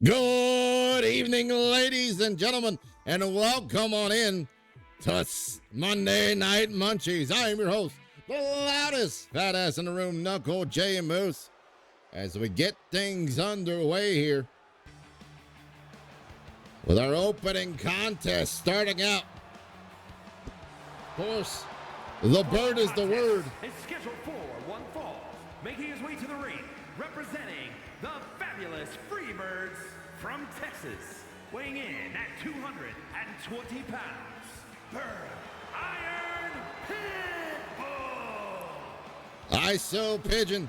Good evening, ladies and gentlemen, and welcome on in to Monday Night Munchies. I am your host, the loudest fat ass in the room, Knuckle J and Moose, as we get things underway here with our opening contest starting out. Of course, the bird is the word. Is scheduled for one fall, making his way to the ring, representing the fabulous Freebirds from Texas, weighing in at 220 pounds, Iron Pitbull. ISO Pigeon,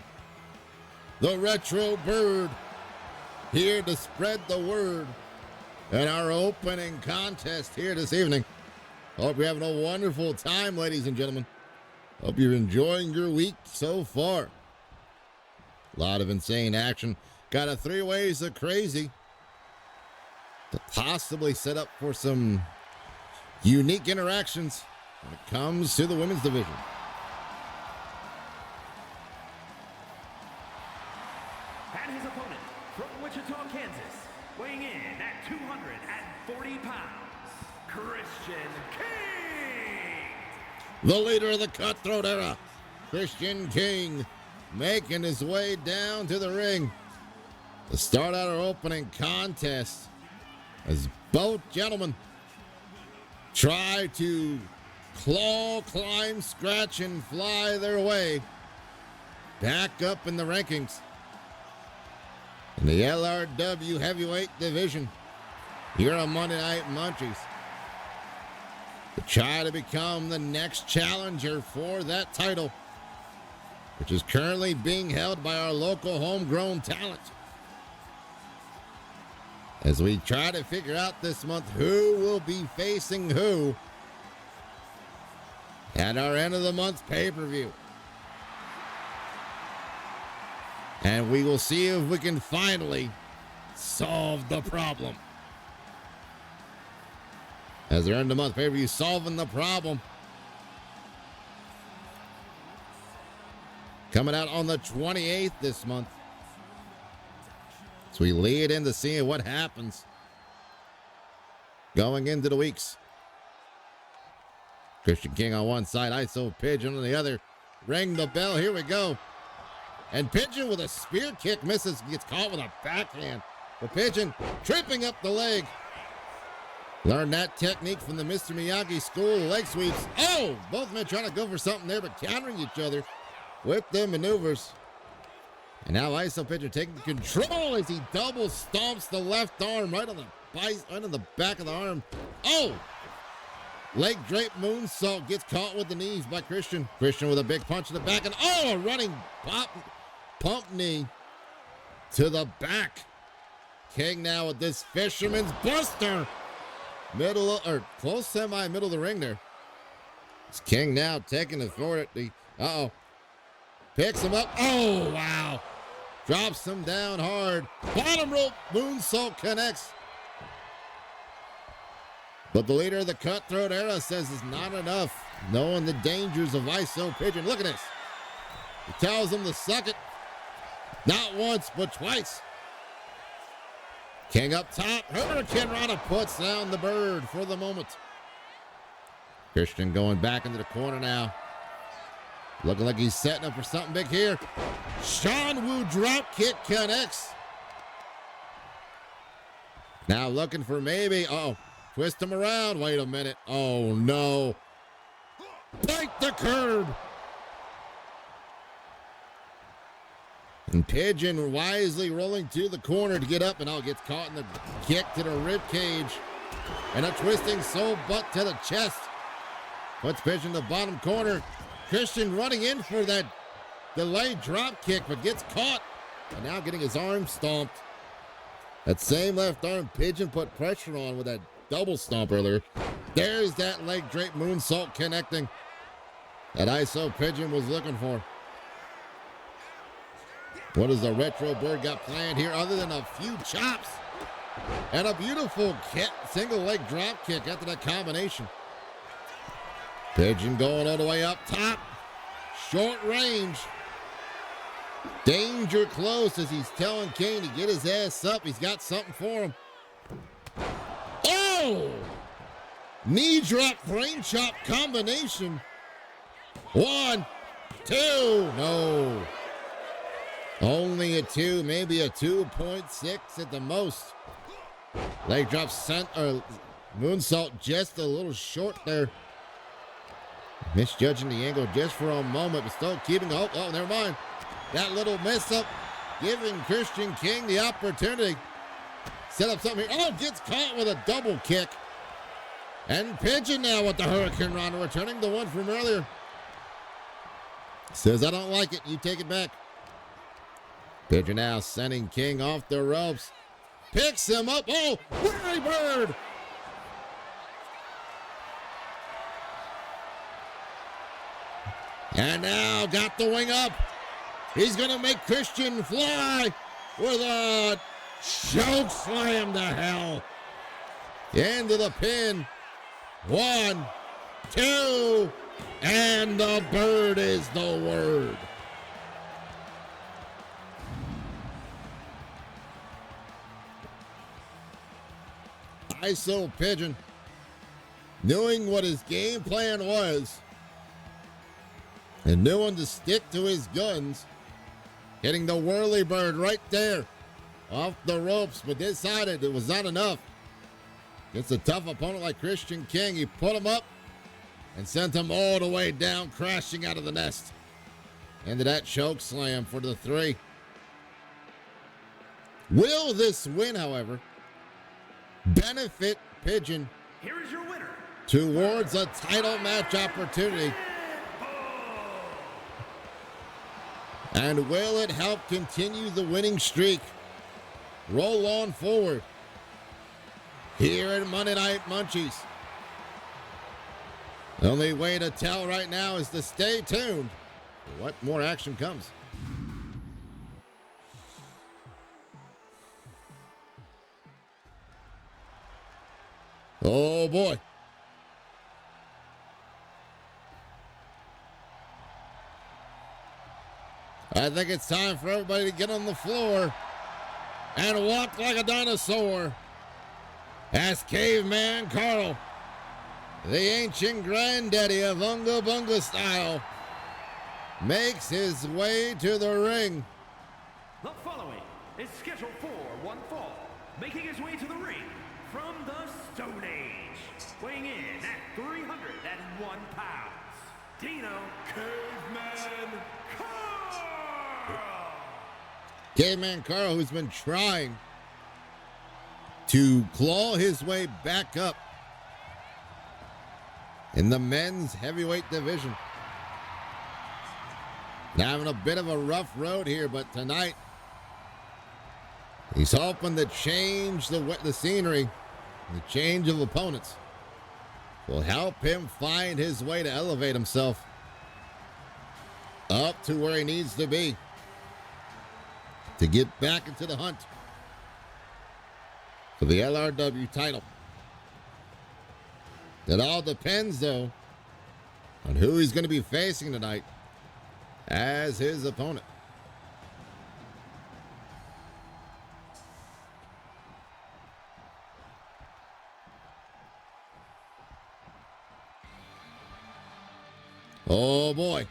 the retro bird, here to spread the word in our opening contest here this evening. Hope you're having a wonderful time, ladies and gentlemen. Hope you're enjoying your week so far. A lot of insane action. Got a 3 ways of crazy to possibly set up for some unique interactions when it comes to the women's division. And his opponent from Wichita, Kansas, weighing in at 240 pounds, Christian King. The leader of the Cutthroat era, Christian King, making his way down to the ring to start out our opening contest as both gentlemen try to claw, climb, scratch, and fly their way back up in the rankings in the LRW heavyweight division here on Monday Night Munchies to try to become the next challenger for that title, which is currently being held by our local homegrown talent. As we try to figure out this month who will be facing who at our end of the month pay-per-view. And we will see if we can finally solve the problem. As our end of the month pay-per-view solving the problem. Coming out on the 28th this month. So we lead into seeing what happens going into the weeks. Christian King on one side, ISO Pigeon on the other. Ring the bell, here we go. And Pigeon with a spear kick misses, gets caught with a backhand. The Pigeon tripping up the leg. Learned that technique from the Mr. Miyagi school leg sweeps. Oh, both men trying to go for something there, but countering each other with their maneuvers. And now ISO Pigeon taking control as he double stomps the left arm right on the back of the arm. Oh! Leg drape moonsault gets caught with the knees by Christian. Christian with a big punch in the back and a running pump knee to the back. King now with this fisherman's buster. Close semi-middle of the ring there. It's King now taking authority. Picks him up. Oh, wow. Drops him down hard. Bottom rope moonsault connects. But the leader of the Cutthroat era says it's not enough, knowing the dangers of ISO Pigeon. Look at this. He tells him to suck it. Not once, but twice. King up top. Hurricane Rana puts down the bird for the moment. Christian going back into the corner now. Looking like he's setting up for something big here. Sean Wu drop kick connects. Now looking for maybe, twist him around. Wait a minute. Oh no. Bite the curb. And Pigeon wisely rolling to the corner to get up and gets caught in the kick to the rib cage. And a twisting soul butt to the chest. Puts Pigeon in the bottom corner. Christian running in for that delayed drop kick, but gets caught. And now getting his arm stomped. That same left arm Pigeon put pressure on with that double stomp earlier. There's that leg drape moonsault connecting that ISO Pigeon was looking for. What does the retro bird got planned here other than a few chops and a beautiful single leg drop kick after that combination? Pigeon going all the way up top. Short range. Danger close as he's telling King to get his ass up. He's got something for him. Oh! Knee drop, brain chop combination. 1, 2. No. Only a 2, maybe a 2.6 at the most. Leg drop moonsault just a little short there. Misjudging the angle just for a moment, but still keeping hope. Oh, never mind. That little mess up, giving Christian King the opportunity. Set up something here. Oh, gets caught with a double kick. And Pigeon now with the Hurricane Rana, returning the one from earlier. Says, I don't like it. You take it back. Pigeon now sending King off the ropes. Picks him up. Oh, Whirly Bird. And now got the wing up. He's going to make Christian fly with a choke slam to hell. Into the pin. 1, 2, and the bird is the word. ISO Pigeon, knowing what his game plan was and knowing to stick to his guns, hitting the Whirly Bird right there off the ropes, but decided it was not enough. Against a tough opponent like Christian King, he put him up and sent him all the way down, crashing out of the nest. Into that choke slam for the 3. Will this win, however, benefit Pigeon Here is your winner towards a title match opportunity? And will it help continue the winning streak? Roll on forward here at Monday Night Munchies. The only way to tell right now is to stay tuned for what more action comes. Oh boy. I think it's time for everybody to get on the floor and walk like a dinosaur as Caveman Carl, the ancient granddaddy of Unga Bunga style, makes his way to the ring. The following is scheduled for one fall, making his way to the ring from the Stone Age, weighing in at 301 pounds, Dino Caveman Carl. Caveman Carl, who's been trying to claw his way back up in the men's heavyweight division. Now having a bit of a rough road here, but tonight he's hoping to change the scenery, the change of opponents will help him find his way to elevate himself up to where he needs to be to get back into the hunt for the LRW title. It all depends, though, on who he's going to be facing tonight as his opponent. Oh boy.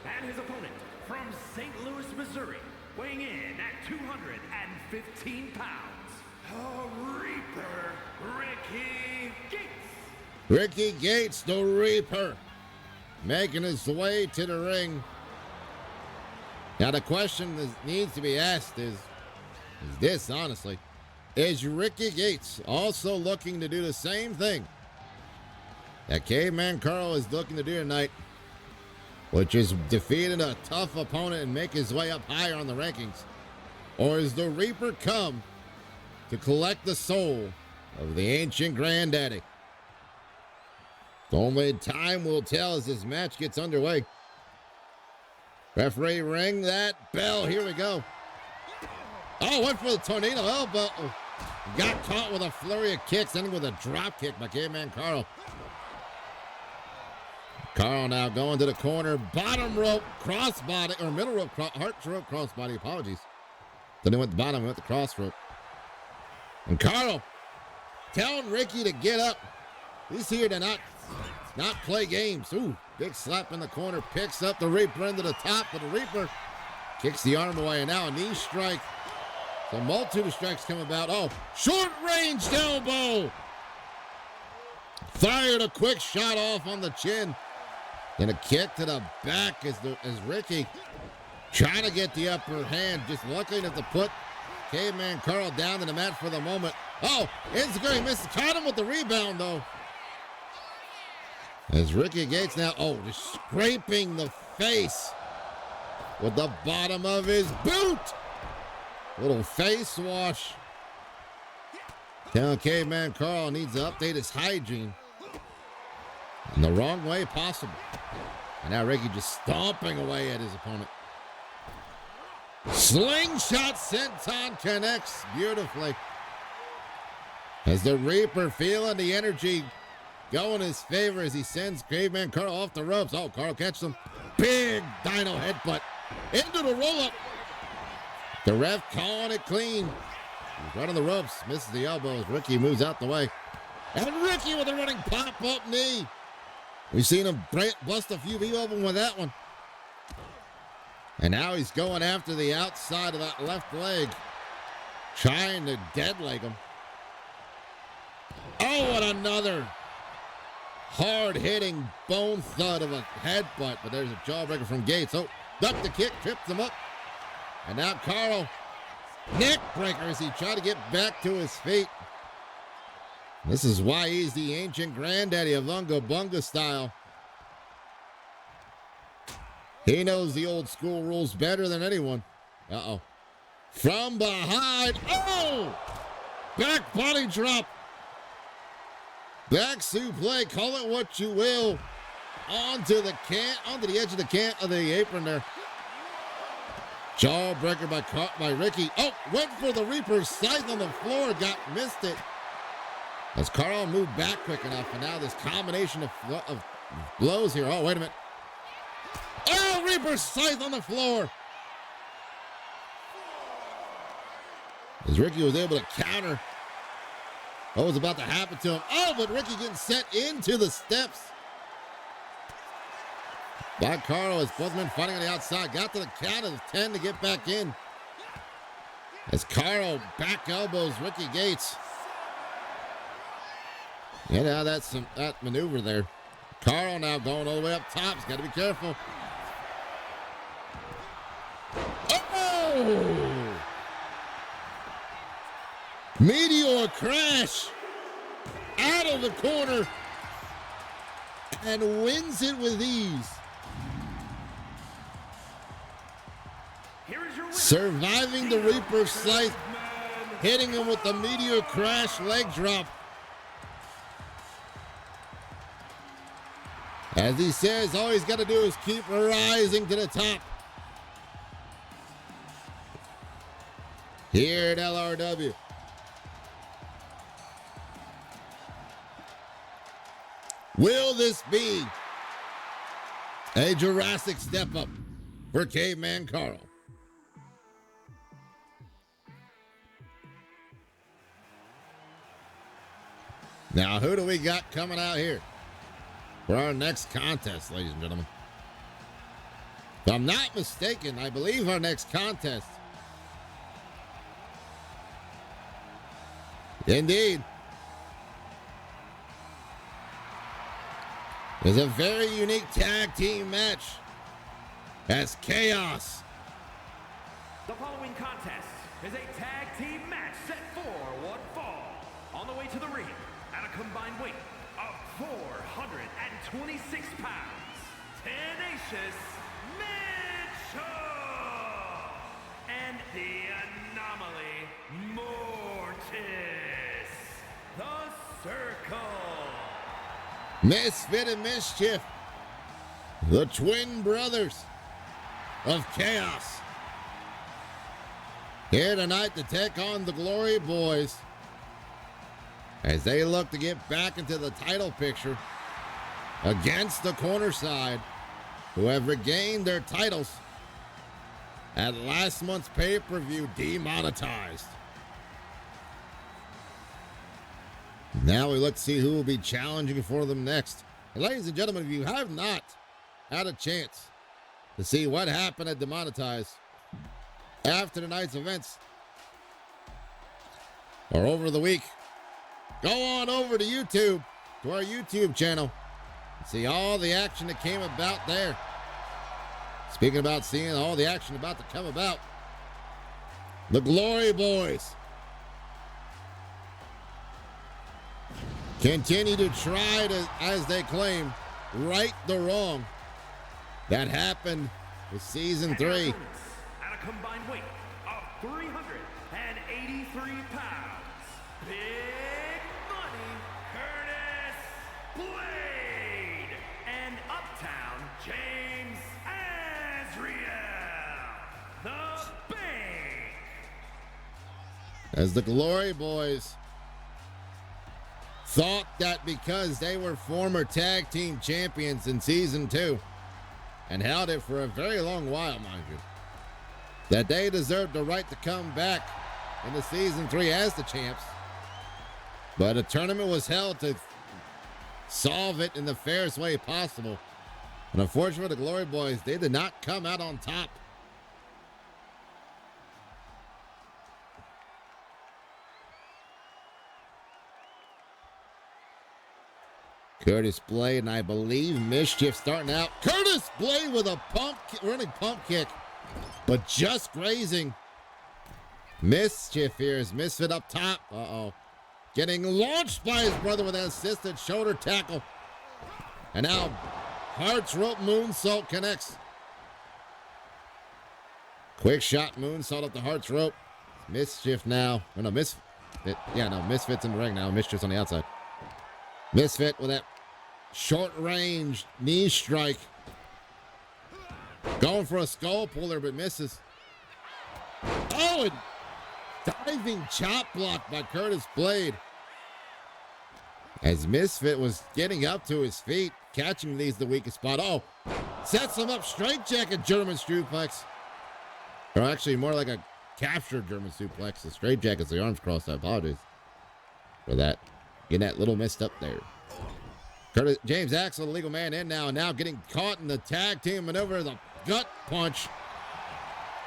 And his opponent from St. Louis, Missouri, weighing in at 215 pounds, the Reaper, Ricky Gates. Ricky Gates, the Reaper, making his way to the ring. Now the question that needs to be asked is this, honestly. Is Ricky Gates also looking to do the same thing that Caveman Carl is looking to do tonight, which is defeating a tough opponent and make his way up higher on the rankings? Or is the Reaper come to collect the soul of the ancient granddaddy? Only time will tell as this match gets underway. Referee, ring that bell. Here we go. Oh, went for the tornado elbow. Got caught with a flurry of kicks, ending with a drop kick by Caveman Carl. Carl now going to the corner. Bottom rope crossbody, or middle rope, heart rope crossbody. Apologies. Then he went to the bottom, went to cross rope. And Carl telling Ricky to get up. He's here to not play games. Ooh, big slap in the corner. Picks up the Reaper into the top, but the Reaper kicks the arm away. And now a knee strike. So a multitude of strikes come about. Oh, short-range elbow. Fired a quick shot off on the chin. Then a kick to the back as Ricky trying to get the upper hand. Just lucky enough to put Caveman Carl down to the mat for the moment. Oh, Enziguri misses. Caught him with the rebound, though. As Ricky Gates now, just scraping the face with the bottom of his boot. Little face wash. Telling Caveman Carl needs to update his hygiene in the wrong way possible. And now Ricky just stomping away at his opponent. Slingshot senton connects beautifully. As the Reaper feeling the energy go in his favor as he sends Caveman Carl off the ropes. Oh, Carl catches him. Big dino headbutt into the roll-up. The ref calling it clean. He's running the ropes, misses the elbows. Ricky moves out the way. And Ricky with a running pop-up knee. We've seen him bust a few people open with that one. And now he's going after the outside of that left leg, trying to dead leg him. Oh, what another hard-hitting bone thud of a headbutt, but there's a jawbreaker from Gates. Oh, ducked the kick, tripped him up. And now Carl, neck breaker as he tried to get back to his feet. This is why he's the ancient granddaddy of Unga Bunga style. He knows the old school rules better than anyone. Uh-oh. From behind. Oh! Back body drop. Back suplex. Call it what you will. Onto the edge of the apron there. Jawbreaker by Ricky. Oh, went for the Reaper's scythe on the floor. Missed it. As Carl moved back quick enough, and now this combination of blows here. Oh, wait a minute. Oh, Reaper's scythe on the floor. As Ricky was able to counter what was about to happen to him. Oh, but Ricky getting sent into the steps by Carl as both men fighting on the outside. Got to the count of 10 to get back in. As Carl back elbows Ricky Gates. Yeah, now that's that maneuver there. Carl now going all the way up top. He's got to be careful. Oh! Meteor crash out of the corner and wins it with ease. Surviving the Reaper's scythe, hitting him with the Meteor crash leg drop. As he says, all he's got to do is keep rising to the top. Here at LRW. Will this be a Jurassic step up for Caveman Carl? Now, who do we got coming out here for our next contest, ladies and gentlemen? If I'm not mistaken, I believe our next contest, indeed, is a very unique tag team match as Chaos. The following contest is a tag team match set for one fall. On the way to the ring, at a combined weight of 426 pounds, Tenacious Mitchell and the Anomaly Mortis, the Circle. Misfit and Mischief, the twin brothers of Chaos, here tonight to take on the Glory Boys as they look to get back into the title picture against the corner side, who have regained their titles at last month's pay-per-view demonetized. Now we look to see who will be challenging for them next. And ladies and gentlemen, if you have not had a chance to see what happened at Demonetized after tonight's events or over the week, go on over to YouTube, to our YouTube channel, and see all the action that came about there. Speaking about seeing all the action about to come about, the Glory Boys continue to try to, as they claim, right the wrong that happened with season 3. At a combined weight of 383 pounds, Big Money Curtis Blade and Uptown James Azriel, the Bank. As the Glory Boys thought that because they were former tag team champions in season 2 and held it for a very long while, mind you, that they deserved the right to come back into season 3 as the champs. But a tournament was held to solve it in the fairest way possible. And unfortunately for the Glory Boys, they did not come out on top. Curtis Blade and I believe Mischief starting out. Curtis Blade with a running pump kick, but just grazing. Mischief here is Misfit up top. Getting launched by his brother with an assisted shoulder tackle. And now Hearts Rope moonsault connects. Quick shot moonsault up the Hearts Rope. Mischief now. Oh, no, Misfit. Yeah, no, Misfit's in the ring now. Mischief's on the outside. Misfit with that short range knee strike. Going for a skull puller, but misses. Oh, and diving chop block by Curtis Blade. As Misfit was getting up to his feet, catching these the weakest spot. Oh, sets him up, straight jacket German suplex. Or actually more like a captured German suplex. The straight jacket's the arms crossed. I apologize for that. Getting that little messed up there. James Axel, the legal man, in now. And now getting caught in the tag team maneuver. The gut punch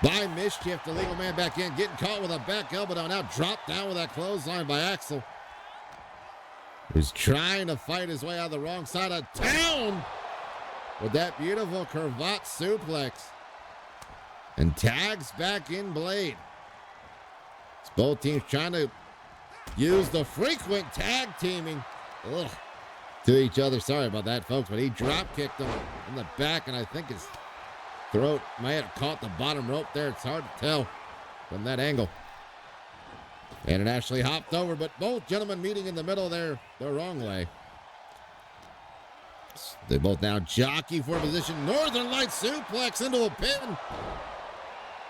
by Mischief. The legal man back in. Getting caught with a back elbow. Now dropped down with that clothesline by Axel. He's trying to fight his way out the wrong side of town with that beautiful cravat suplex. And tags back in Blade. It's both teams trying to use the frequent tag teaming to each other. Sorry about that, folks, but he drop kicked him in the back, and I think his throat may have caught the bottom rope there. It's hard to tell from that angle. And it actually hopped over, but both gentlemen meeting in the middle there the wrong way. They both now jockey for position. Northern Light suplex into a pin,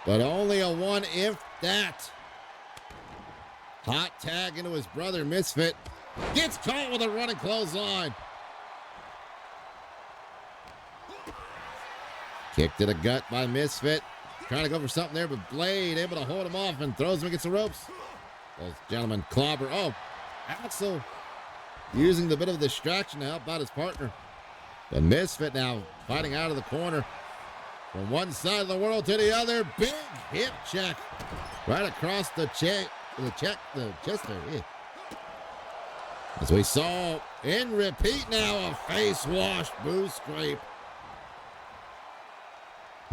but only a one if that. Hot tag into his brother, Misfit. Gets caught with a running clothesline. Kick to the gut by Misfit. Trying to go for something there, but Blade able to hold him off and throws him against the ropes. Those gentlemen clobber. Oh, Axel using the bit of a distraction to help out his partner. The Misfit now fighting out of the corner. From one side of the world to the other. Big hip check right across the chest there. Yeah. As we saw in repeat now, a face wash boo scrape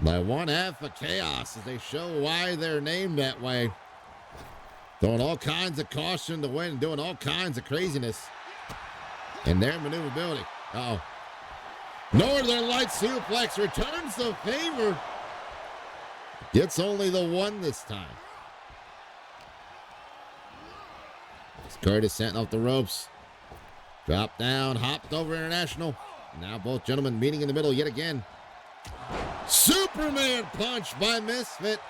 by one half of Chaos as they show why they're named that way. Throwing all kinds of caution to win, doing all kinds of craziness in their maneuverability. Uh-oh. Northern Light suplex returns the favor. Gets only the one this time. As Curtis sent off the ropes. Dropped down, hopped over International. Now both gentlemen meeting in the middle yet again. Superman punch by Misfit.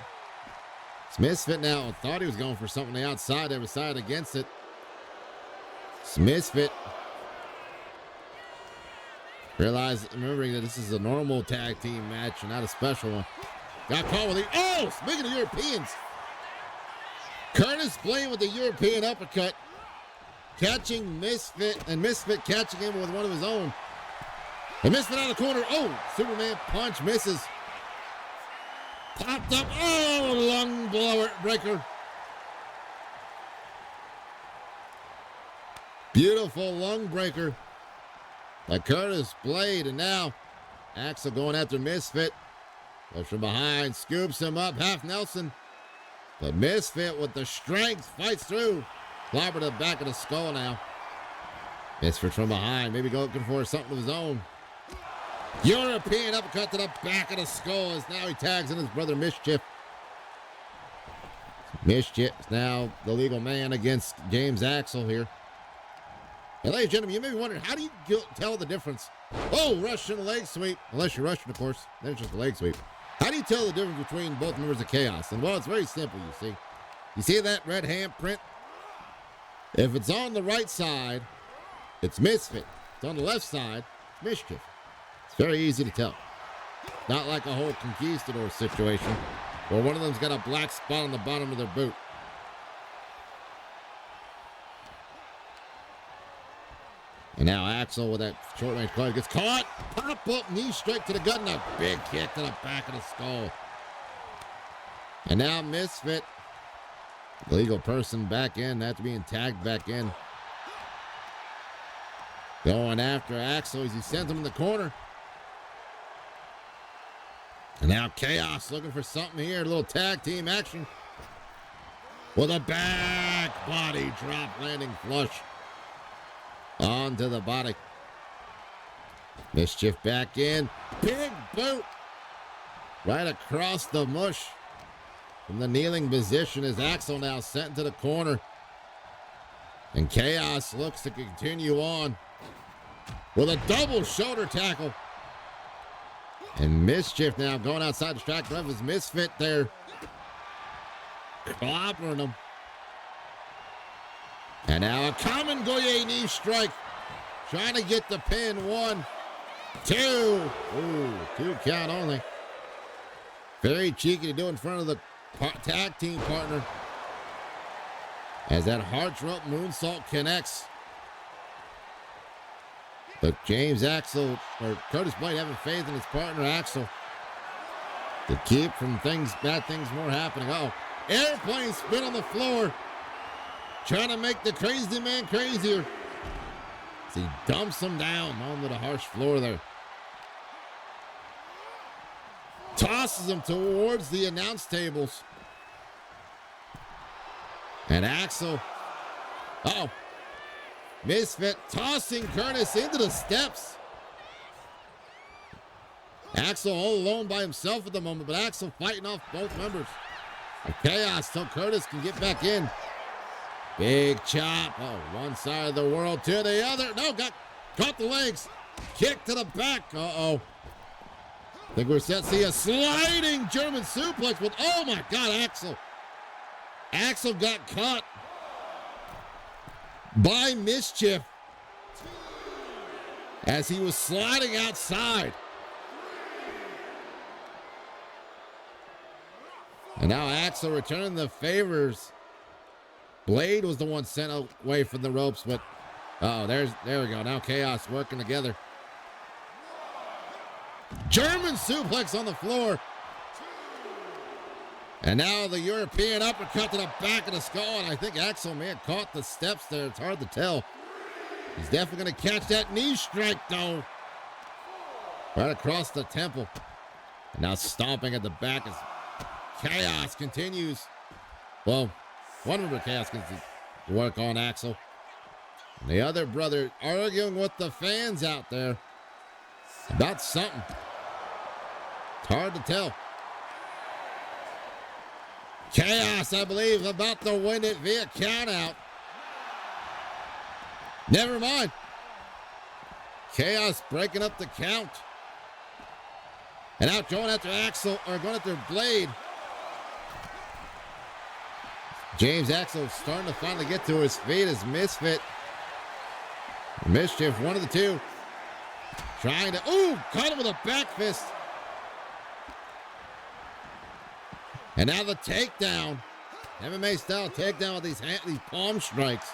Misfit now thought he was going for something on the outside. They decided against it. It's Misfit. Remembering that this is a normal tag team match and not a special one. Got caught with the, oh, speaking of Europeans. Curtis Blade with the European uppercut. Catching Misfit, and Misfit catching him with one of his own. And Misfit out of the corner. Oh, Superman punch misses. Popped up. Oh, lung blower breaker. Beautiful lung breaker by Curtis Blade. And now Axel going after Misfit. Goes from behind, scoops him up, half Nelson. But Misfit with the strength fights through. Clobber to the back of the skull now. Misfit from behind, maybe looking for something of his own. European uppercut to the back of the skull as now he tags in his brother Mischief. Mischief is now the legal man against James Axel here. And ladies and gentlemen, you may be wondering, how do you tell the difference? Oh, Russian leg sweep. Unless you're Russian, of course. Then it's just a leg sweep. How do you tell the difference between both members of Chaos? And well, it's very simple, you see. You see that red handprint? If it's on the right side, it's Misfit. If it's on the left side, it's Mischief. It's very easy to tell. Not like a whole conquistador situation where one of them's got a black spot on the bottom of their boot. And now Axel with that short range card gets caught. Pop up, knee straight to the gut and a big kick to the back of the skull. And now Misfit, legal person back in after being tagged back in. Going after Axel as he sends him in the corner. And now Chaos looking for something here. A little tag team action. With a back body drop landing flush. Onto the body. Mischief back in. Big boot. Right across the mush. From the kneeling position is Axel now sent into the corner. And Chaos looks to continue on. With a double shoulder tackle. And Mischief now going outside the track of his Misfit there. Clobbering him. And now a common Goye knee strike. Trying to get the pin. 1, 2. Ooh, 2 count only. Very cheeky to do in front of the tag team partner. As that heart rope moonsault connects. But James Axel, or Curtis Blade, having faith in his partner Axel to keep from bad things more happening. Oh, airplane spin on the floor. Trying to make the crazy man crazier. As he dumps him down onto the harsh floor there. Tosses him towards the announce tables. And Axel. Uh-oh. Misfit tossing Curtis into the steps. Axel all alone by himself at the moment, but Axel fighting off both members. And Chaos so Curtis can get back in. Big chop. Oh, one side of the world to the other. No, caught the legs. Kick to the back. Uh-oh. I think we're set to see a sliding German suplex with, oh my God, Axel. Axel got caught by Mischief as he was sliding outside. And now Axel returning the favors. Blade was the one sent away from the ropes, but there we go. Now Chaos working together. German suplex on the floor. And now the European uppercut to the back of the skull, and I think Axel may have caught the steps there. It's hard to tell. He's definitely going to catch that knee strike, though. Right across the temple. And now stomping at the back as Chaos continues. Well, one member of Chaos gets to work on Axel. And the other brother arguing with the fans out there about something. It's hard to tell. Chaos, I believe, about to win it via countout. Never mind. Chaos breaking up the count. And out going after Axel, or going after Blade. James Axel starting to finally get to his feet as Misfit Mischief, one of the two. Trying to, ooh, caught him with a back fist. And now the takedown. MMA style takedown with these palm strikes.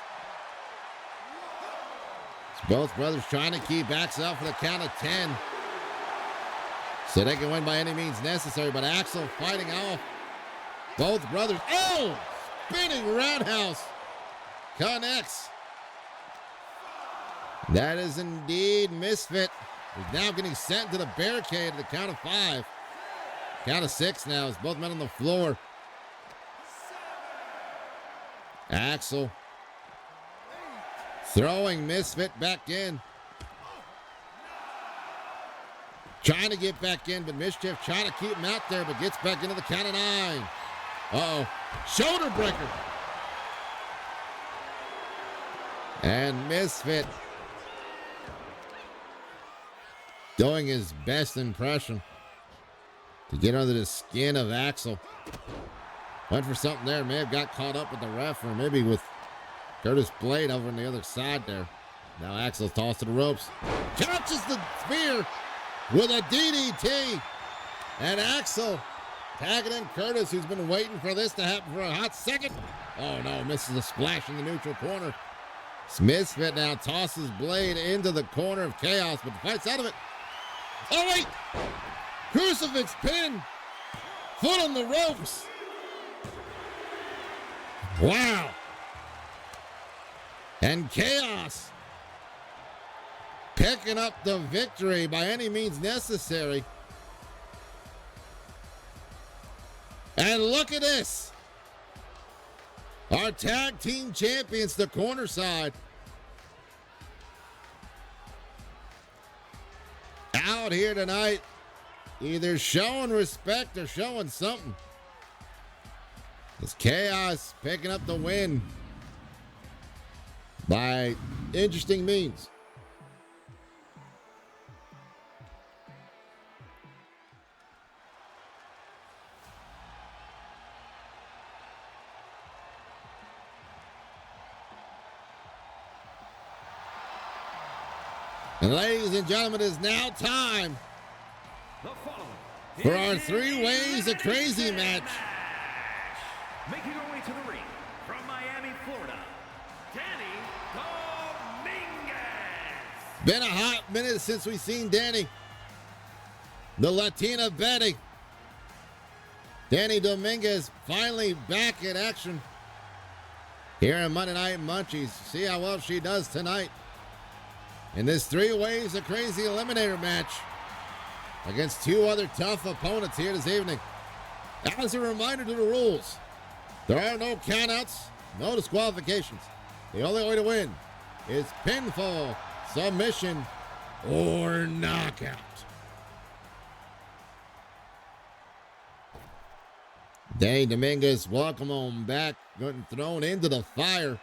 It's both brothers trying to keep Axel out for the count of 10. So they can win by any means necessary, but Axel fighting off both brothers. Oh! Spinning roundhouse. Connects. That is indeed Misfit. He's now getting sent to the barricade at the count of 5. Count of 6 now as both men on the floor. Axel throwing Misfit back in. Trying to get back in, but Mischief trying to keep him out there, but gets back into the count of 9. Uh-oh. Shoulder breaker. And Misfit doing his best impression to get under the skin of Axel. Went for something there. May have got caught up with the ref, or maybe with Curtis Blade over on the other side there. Now Axel's tossed to the ropes. Catches the spear with a DDT. And Axel tagging in Curtis, who's been waiting for this to happen for a hot second. Oh no, misses a splash in the neutral corner. Misfit now tosses Blade into the corner of Chaos, but fights out of it. Oh wait! Crucifix pin! Foot on the ropes! Wow! And Chaos picking up the victory by any means necessary. And look at this. Our tag team champions, the corner side, out here tonight, either showing respect or showing something. It's Chaos picking up the win by interesting means. And ladies and gentlemen, it is now time for our 3 Ways of Crazy match. Making her way to the ring from Miami, Florida, Danny Dominguez. Been a hot minute since we've seen Danny. The Latina Betty. Danny Dominguez finally back in action here on Monday Night Munchies. See how well she does tonight in this 3 Ways of Crazy eliminator match against 2 other tough opponents here this evening. As a reminder to the rules, there are no countouts, no disqualifications. The only way to win is pinfall, submission, or knockout. Danny Dominguez, welcome on back, getting thrown into the fire.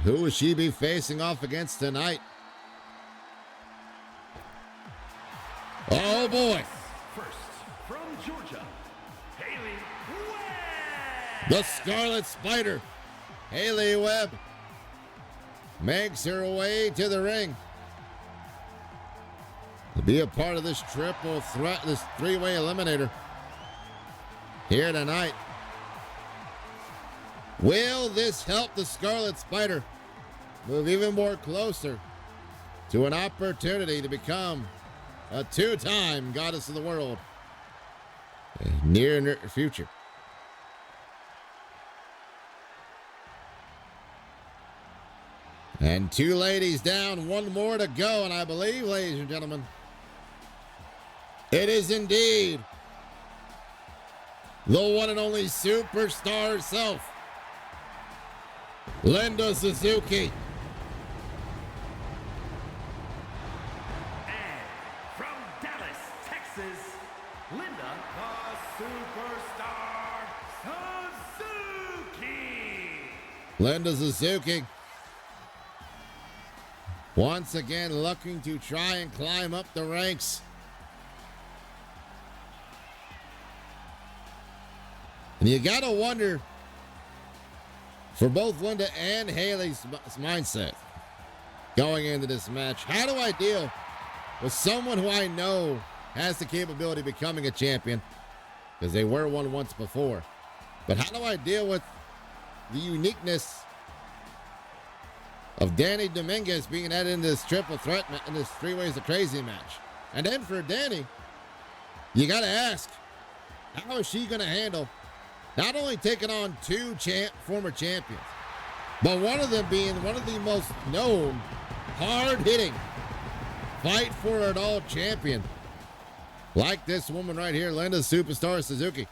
Who will she be facing off against tonight? Oh boy. First, from Georgia, Haley Webb. The Scarlet Spider, Haley Webb, makes her way to the ring to be a part of this triple threat, this 3-way eliminator here tonight. Will this help the Scarlet Spider move even more closer to an opportunity to become a 2-time goddess of the world in near future? And 2 ladies down, 1 more to go, and I believe, ladies and gentlemen, it is indeed the one and only superstar herself, Linda Suzuki. And from Dallas, Texas, Linda the Superstar Suzuki. Linda Suzuki once again looking to try and climb up the ranks. And you gotta wonder, for both Linda and Haley's mindset, going into this match. How do I deal with someone who I know has the capability of becoming a champion? Because they were one once before. But how do I deal with the uniqueness of Danny Dominguez being added into this triple threat in this 3 Ways to Crazy match? And then for Danny, you got to ask, how is she going to handle not only taking on 2 former champions, but one of them being one of the most known, hard-hitting, fight for it all champion, like this woman right here, Linda Superstar Suzuki.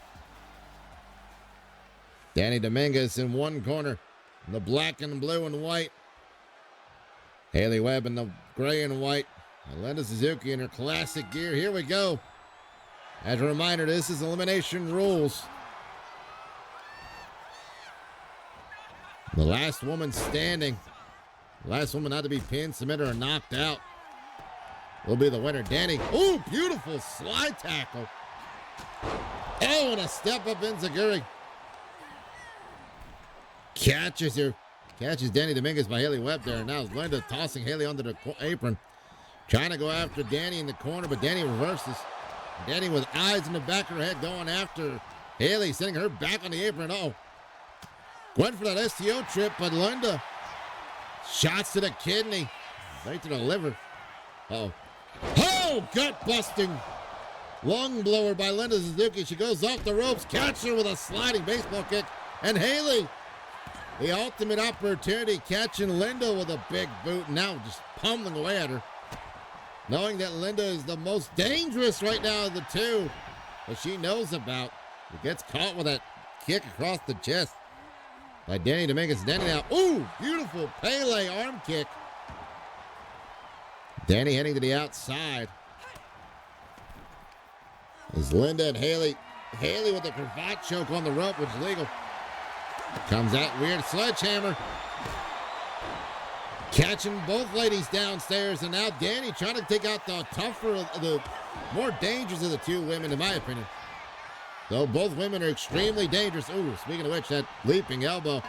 Danny Dominguez in one corner, in the black and blue and white. Haley Webb in the gray and white. And Linda Suzuki in her classic gear. Here we go. As a reminder, this is elimination rules. The last woman standing, the last woman not to be pinned, submitted, or knocked out will be the winner. Danny, oh, beautiful slide tackle. Oh, and a step up enziguri. Catches Danny Dominguez by Haley Webb there. Now Linda tossing Haley under the apron. Trying to go after Danny in the corner, but Danny reverses. Danny with eyes in the back of her head going after Haley, sending her back on the apron. Uh-oh. Went for that STO trip, but Linda shots to the kidney. Right to the liver. Uh-oh. Oh, gut-busting lung blower by Linda Suzuki. She goes off the ropes, catches her with a sliding baseball kick. And Haley, the ultimate opportunity, catching Linda with a big boot. Now just pummeling away at her. Knowing that Linda is the most dangerous right now of the two that she knows about. He gets caught with that kick across the chest by Danny Dominguez. Danny now, ooh, beautiful Pele arm kick. Danny heading to the outside. As Linda and Haley with the cravat choke on the rope, which is legal. Comes that weird sledgehammer. Catching both ladies downstairs, and now Danny trying to take out the tougher, the more dangerous of the 2 women, in my opinion. Though both women are extremely dangerous. Ooh, speaking of which, that leaping elbow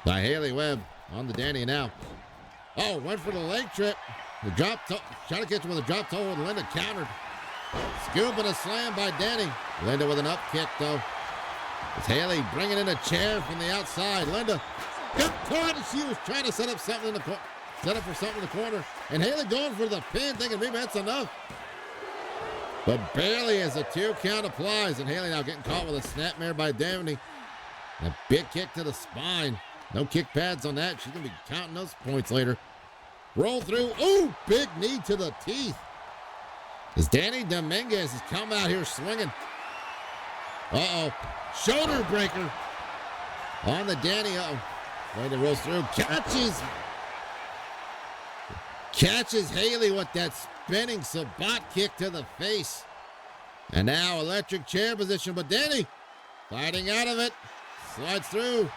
by Haley Webb on the Danny now. Oh, went for the leg trip. The drop toe, trying to catch him with a drop toe, and Linda countered. Scoop and a slam by Danny. Linda with an up kick, though. It's Haley bringing in a chair from the outside. Linda got caught as she was trying to set up something in the for something in the corner. And Haley going for the pin, thinking maybe that's enough. But barely as a 2 count applies. And Haley now getting caught with a snapmare by Danny. A big kick to the spine. No kick pads on that. She's going to be counting those points later. Roll through. Ooh, big knee to the teeth. As Danny Dominguez has come out here swinging. Uh-oh. Shoulder breaker on the Danny. Uh-oh. Linda rolls through. Catches Haley with that spinning Sabat kick to the face. And now electric chair position. But Danny fighting out of it. Slides through.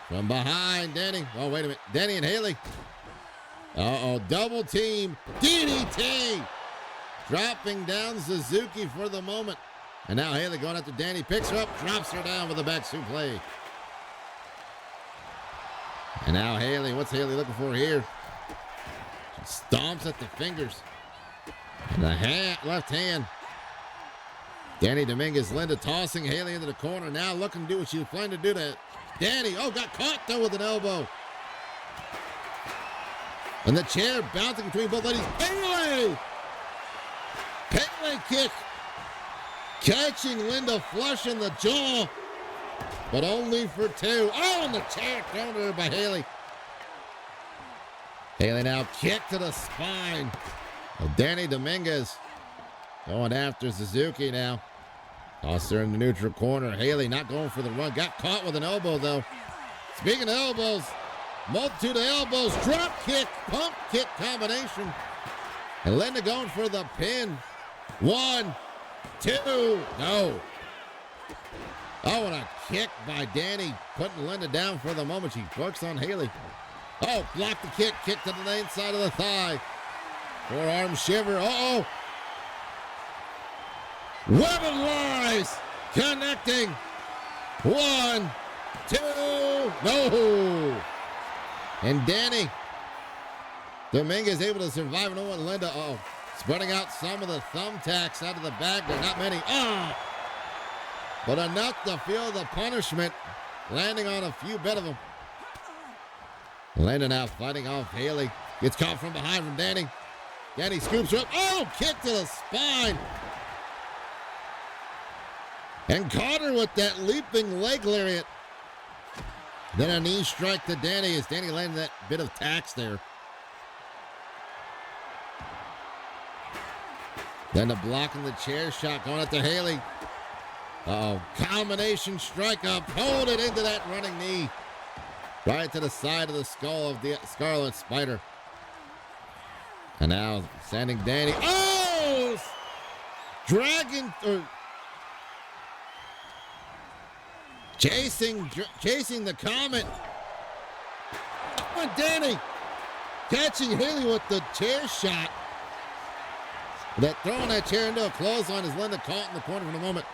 From behind, Danny. Oh, wait a minute. Danny and Haley. Uh-oh. Double team. DDT. Dropping down Suzuki for the moment. And now Haley going after Danny. Picks her up. Drops her down with a back suplex. And now Haley. What's Haley looking for here? She stomps at the fingers. And the left hand. Danny Dominguez, Linda tossing Haley into the corner. Now looking to do what she was planning to do to Danny. Oh, got caught though with an elbow. And the chair bouncing between both ladies. Pele kick. Catching Linda flush in the jaw. But only for 2. Oh, and the chair thrown to her by Haley. Haley now kick to the spine of Danny Dominguez. Going after Suzuki now. Toss her in the neutral corner. Haley not going for the run. Got caught with an elbow, though. Speaking of elbows, multitude of elbows. Drop kick, pump kick combination. And Linda going for the pin. 1, 2. No. Oh, and a kick by Danny. Putting Linda down for the moment. She works on Haley. Oh, blocked the kick. Kick to the inside of the thigh. Forearm shiver. Uh-oh. Web of lies. Connecting. 1, 2. No. And Danny Dominguez able to survive. No one, Linda, spreading out some of the thumbtacks out of the bag there. Not many. But enough to feel the punishment. Landing on a few bit of them. Linda now fighting off Haley. Gets caught from behind from Danny. Danny scoops her up. Oh, kick to the spine. And caught her with that leaping leg lariat. Then a knee strike to Danny as Danny landed that bit of tax there. Then the block in the chair shot going after Haley. Combination strike up. Hold it into that running knee. Right to the side of the skull of the Scarlet Spider. And now sending Danny. Oh! Dragon. Chasing the Comet. And Danny catching Haley with the chair shot. That throwing that chair into a clothesline is Linda caught in the corner for the moment.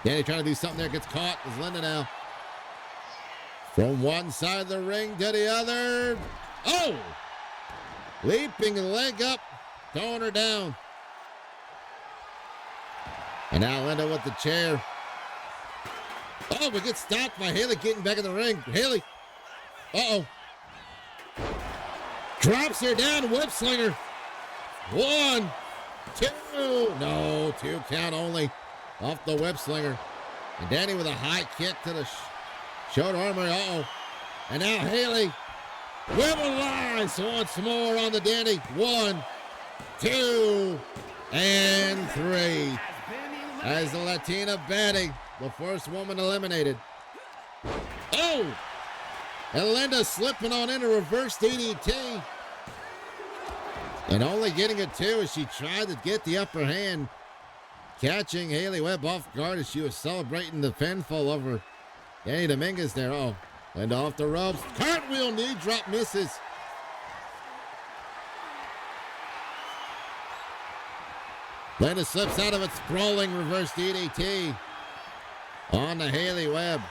Danny trying to do something there, gets caught. Is Linda now. From one side of the ring to the other. Oh! Leaping leg up, throwing her down. And now Linda with the chair. Oh, we get stopped by Haley getting back in the ring. Haley. Drops her down, whip slinger. 1, 2. No, 2 count only. Off the whip slinger. And Danny with a high kick to the shoulder armor. And now Haley. Wibble once more on the Danny. 1, 2, and 3. As the Latina Betty, the first woman eliminated. Oh! And Linda slipping on into reverse DDT. And only getting a 2 as she tried to get the upper hand. Catching Haley Webb off guard as she was celebrating the pinfall over Danny Dominguez there. Linda off the ropes. Cartwheel knee drop misses. Linda slips out of it, sprawling reverse DDT. On to Haley Webb.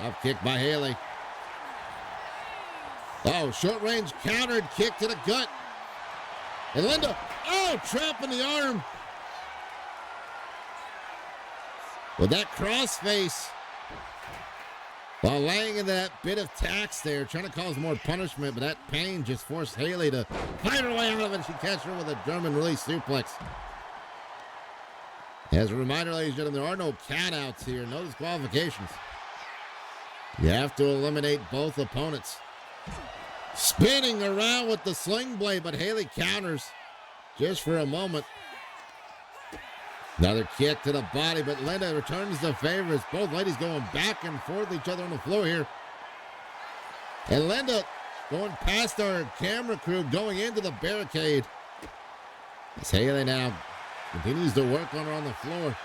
Up kick by Haley. Short range countered kick to the gut. And Linda, trapping the arm. With that crossface. While laying in that bit of tax there, trying to cause more punishment, but that pain just forced Haley to fight her way out of it. She catches her with a German release suplex. As a reminder, ladies and gentlemen, there are no countouts here, no disqualifications. You have to eliminate both opponents. Spinning around with the sling blade, but Haley counters just for a moment. Another kick to the body, but Linda returns the favor as both ladies going back and forth each other on the floor here. And Linda going past our camera crew, going into the barricade. As Haley now continues to work on her on the floor.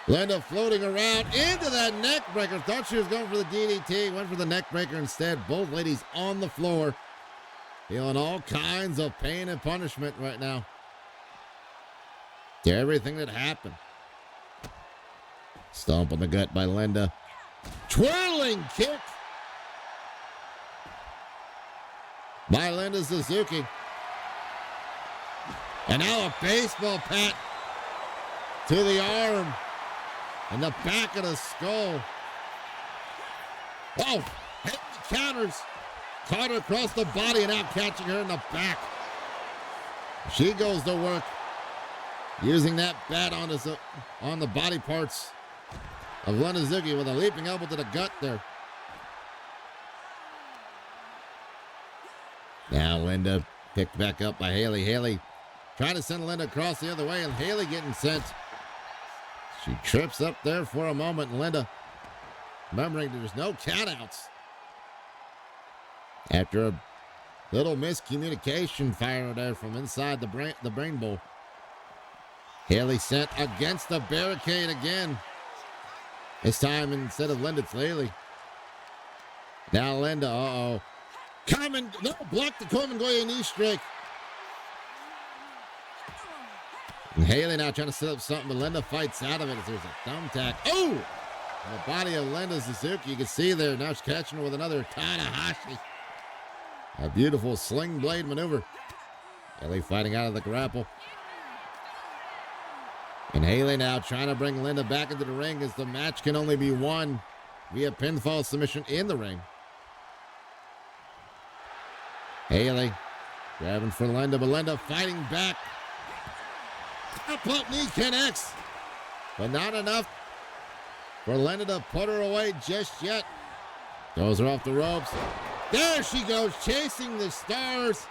Linda floating around into that neck breaker. Thought she was going for the DDT. Went for the neck breaker instead. Both ladies on the floor. Feeling all kinds of pain and punishment right now. To everything that happened. Stomp on the gut by Linda. Twirling kick by Linda Suzuki. And now a baseball pat to the arm and the back of the skull. Head counters. Caught her across the body and now catching her in the back. She goes to work. Using that bat on the body parts of Linda Suzuki with a leaping elbow to the gut there. Now Linda picked back up by Haley. Haley trying to send Linda across the other way, and Haley getting sent. She trips up there for a moment, and Linda remembering there's no countouts. After a little miscommunication fire there from inside the brain bowl. Haley sent against the barricade again. This time instead of Linda, it's Haley. Now Linda, block the Komengoya knee strike. And Haley now trying to set up something, but Linda fights out of it as there's a thumbtack. On the body of Linda Suzuki. You can see there, now she's catching her with another Tanahashi. A beautiful sling blade maneuver. Haley fighting out of the grapple. And Haley now trying to bring Linda back into the ring as the match can only be won via pinfall submission in the ring. Haley grabbing for Linda, but Linda fighting back. Top knee connects, but not enough for Linda to put her away just yet. Throws her off the ropes. There she goes, chasing the stars.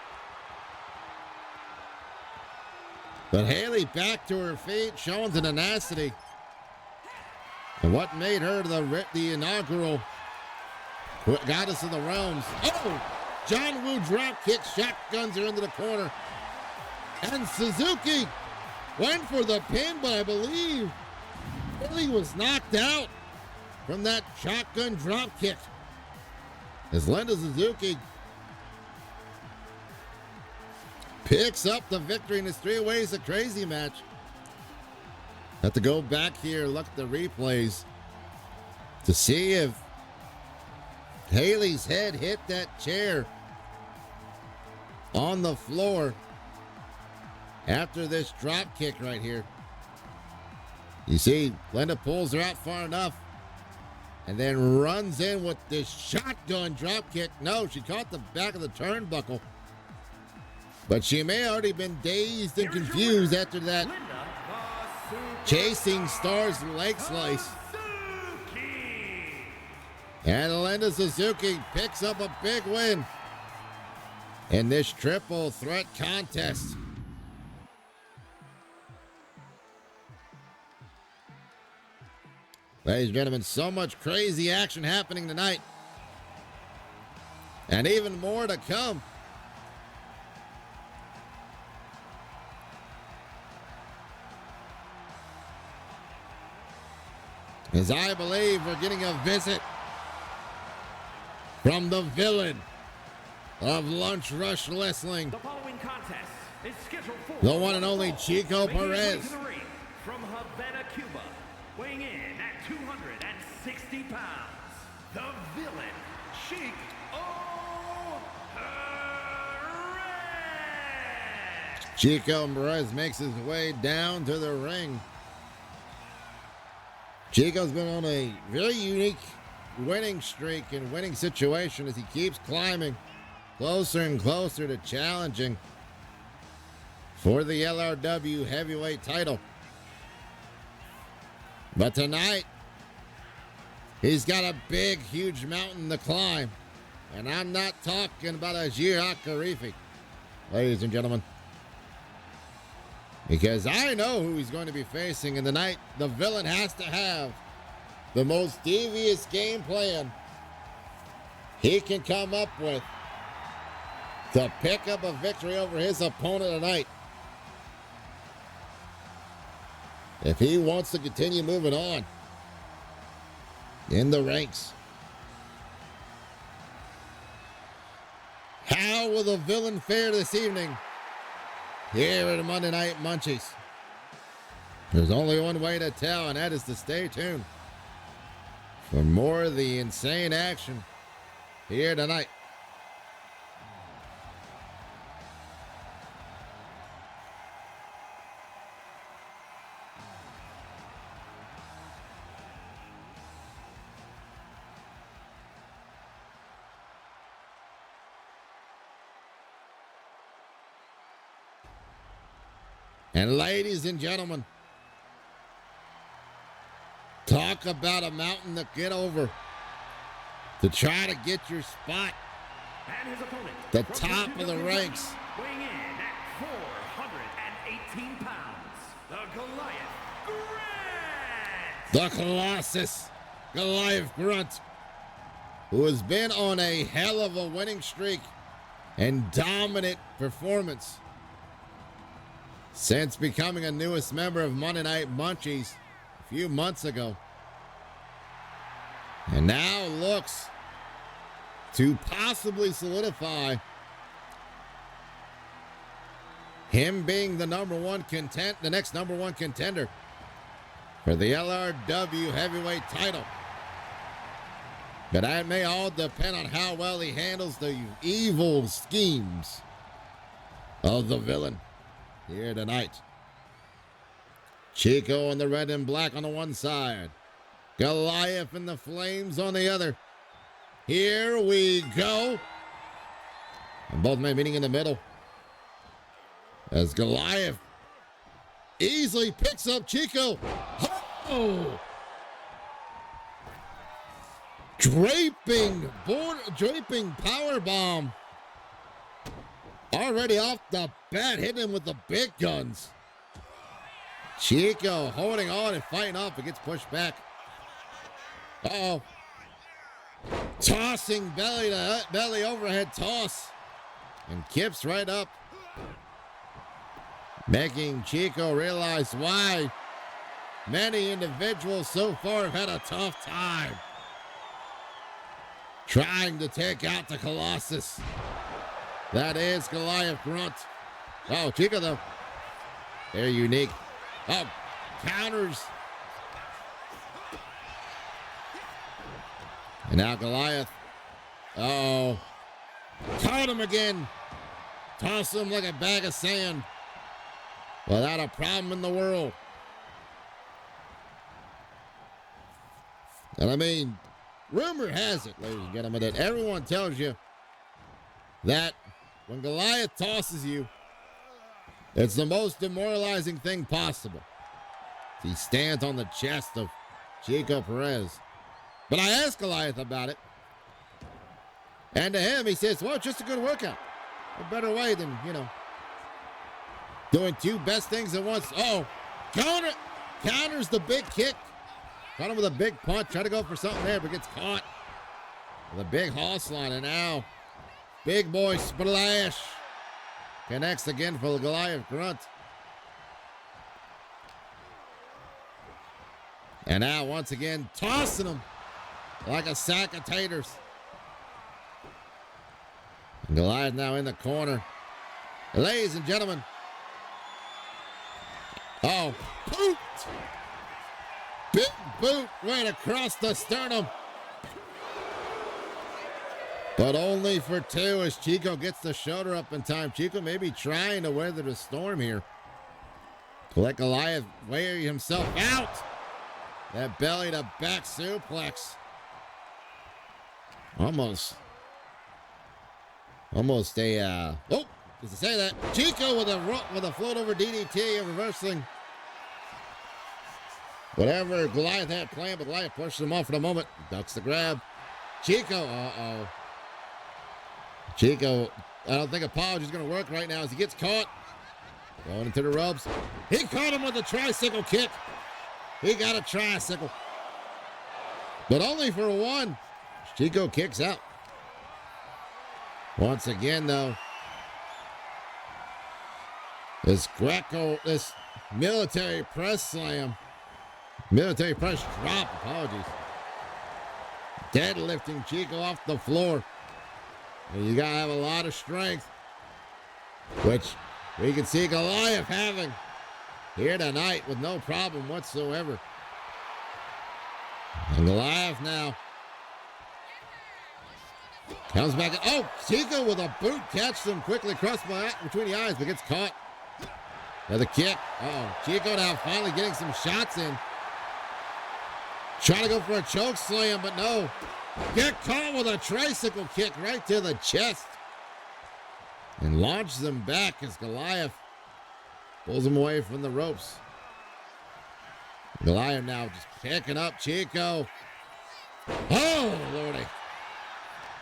But Haley back to her feet, showing the tenacity. And what made her the inaugural goddess of the realms. Oh! John Woo drop kick, shotguns her into the corner. And Suzuki went for the pin, but I believe Haley was knocked out from that shotgun drop kick. As Linda Suzuki picks up the victory in this 3 Ways to Crazy match. Have to go back here, look at the replays to see if Haley's head hit that chair on the floor after this drop kick right here. You see, Linda pulls her out far enough and then runs in with this shotgun drop kick. No, she caught the back of the turnbuckle, but she may have already been dazed and confused after that chasing stars leg slice. And Linda Suzuki picks up a big win in this triple threat contest. Ladies and gentlemen, so much crazy action happening tonight. And even more to come. As I believe we're getting a visit from the villain of Lunch Rush Wrestling, The following contest is scheduled for the one and only Chico making his way Perez. to the ring from Havana, Cuba, weighing in at 260 pounds, the villain, Chico Perez. Chico Perez makes his way down to the ring. Chico's been on a very unique winning streak and winning situation as he keeps climbing closer and closer to challenging for the LRW heavyweight title. But tonight, he's got a big, huge mountain to climb. And I'm not talking about a Jihad Karifi, ladies and gentlemen. Because I know who he's going to be facing, and tonight the villain has to have the most devious game plan he can come up with to pick up a victory over his opponent tonight. If he wants to continue moving on in the ranks. How will the villain fare this evening here at Monday Night Munchies? There's only one way to tell, and that is to stay tuned for more of the insane action here tonight. And ladies and gentlemen, talk about a mountain to get over to try to get your spot. And his opponent, The from top of the WWE, ranks. weighing in at 418 pounds, the Goliath Grant. The Colossus, Goliath Grunt, who has been on a hell of a winning streak and dominant performance since becoming a newest member of Monday Night Munchies a few months ago. And now looks to possibly solidify him being the the next number one contender for the LRW heavyweight title. But that may all depend on how well he handles the evil schemes of the villain here tonight. Chico in the red and black on the one side. Goliath in the flames on the other. Here we go. And both men meeting in the middle. As Goliath easily picks up Chico. Oh! Draping power bomb. Already off the bat, hitting him with the big guns. Chico holding on and fighting off, but gets pushed back. Uh-oh. Tossing belly to belly overhead toss. And kips right up. Making Chico realize why many individuals so far have had a tough time trying to take out the Colossus. That is Goliath Grunt. Oh, Chico though. They're unique. Oh, counters. And now Goliath. Uh-oh. Caught him again. Toss him like a bag of sand. Without a problem in the world. And I mean, rumor has it, ladies and gentlemen, that everyone tells you that when Goliath tosses you, it's the most demoralizing thing possible. He stands on the chest of Chico Perez. But I asked Goliath about it. And to him, he says, well, it's just a good workout. A better way than, doing two best things at once. Oh, counters the big kick. Caught him with a big punch. Try to go for something there, but gets caught with a big hoss line. And now, big boy Splash connects again for the Goliath Grunt. And now, once again, tossing him like a sack of taters. And Goliath now in the corner. Ladies and gentlemen. Oh, boot! Big boot right across the sternum. But only for two as Chico gets the shoulder up in time. Chico may be trying to weather the storm here. To let Goliath wear himself out. That belly to back suplex. Almost a, just to say that. Chico with a float over DDT and reversing. Whatever Goliath had planned, but Goliath pushes him off for the moment. Ducks the grab. Chico, Chico, I don't think apology is going to work right now as he gets caught. Going into the ropes. He caught him with a tricycle kick. He got a tricycle. But only for one. Chico kicks out. Once again, though, this military press slam. Military press drop, apologies. Deadlifting Chico off the floor. And you gotta have a lot of strength, which we can see Goliath having here tonight with no problem whatsoever. And Goliath now comes back. Oh, Chico with a boot catches him quickly across between the eyes, but gets caught. Another kick. Uh-oh. Chico now finally getting some shots in. Trying to go for a choke slam, but no. Get caught with a tricycle kick right to the chest. And launches him back as Goliath pulls him away from the ropes. Goliath now just picking up Chico. Oh, Lordy.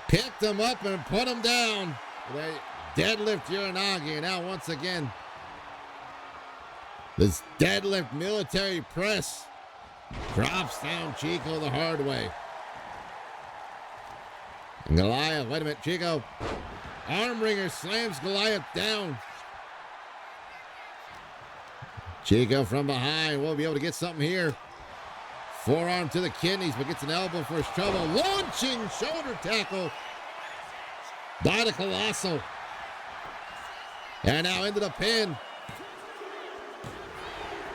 Picked him up and put him down with a deadlift Uranagi. And now once again, this deadlift military press drops down Chico the hard way. And Goliath, wait a minute, Chico. Arm wringer slams Goliath down. Chico from behind will be able to get something here. Forearm to the kidneys, but gets an elbow for his trouble. Launching shoulder tackle by the Colossal. And now into the pin.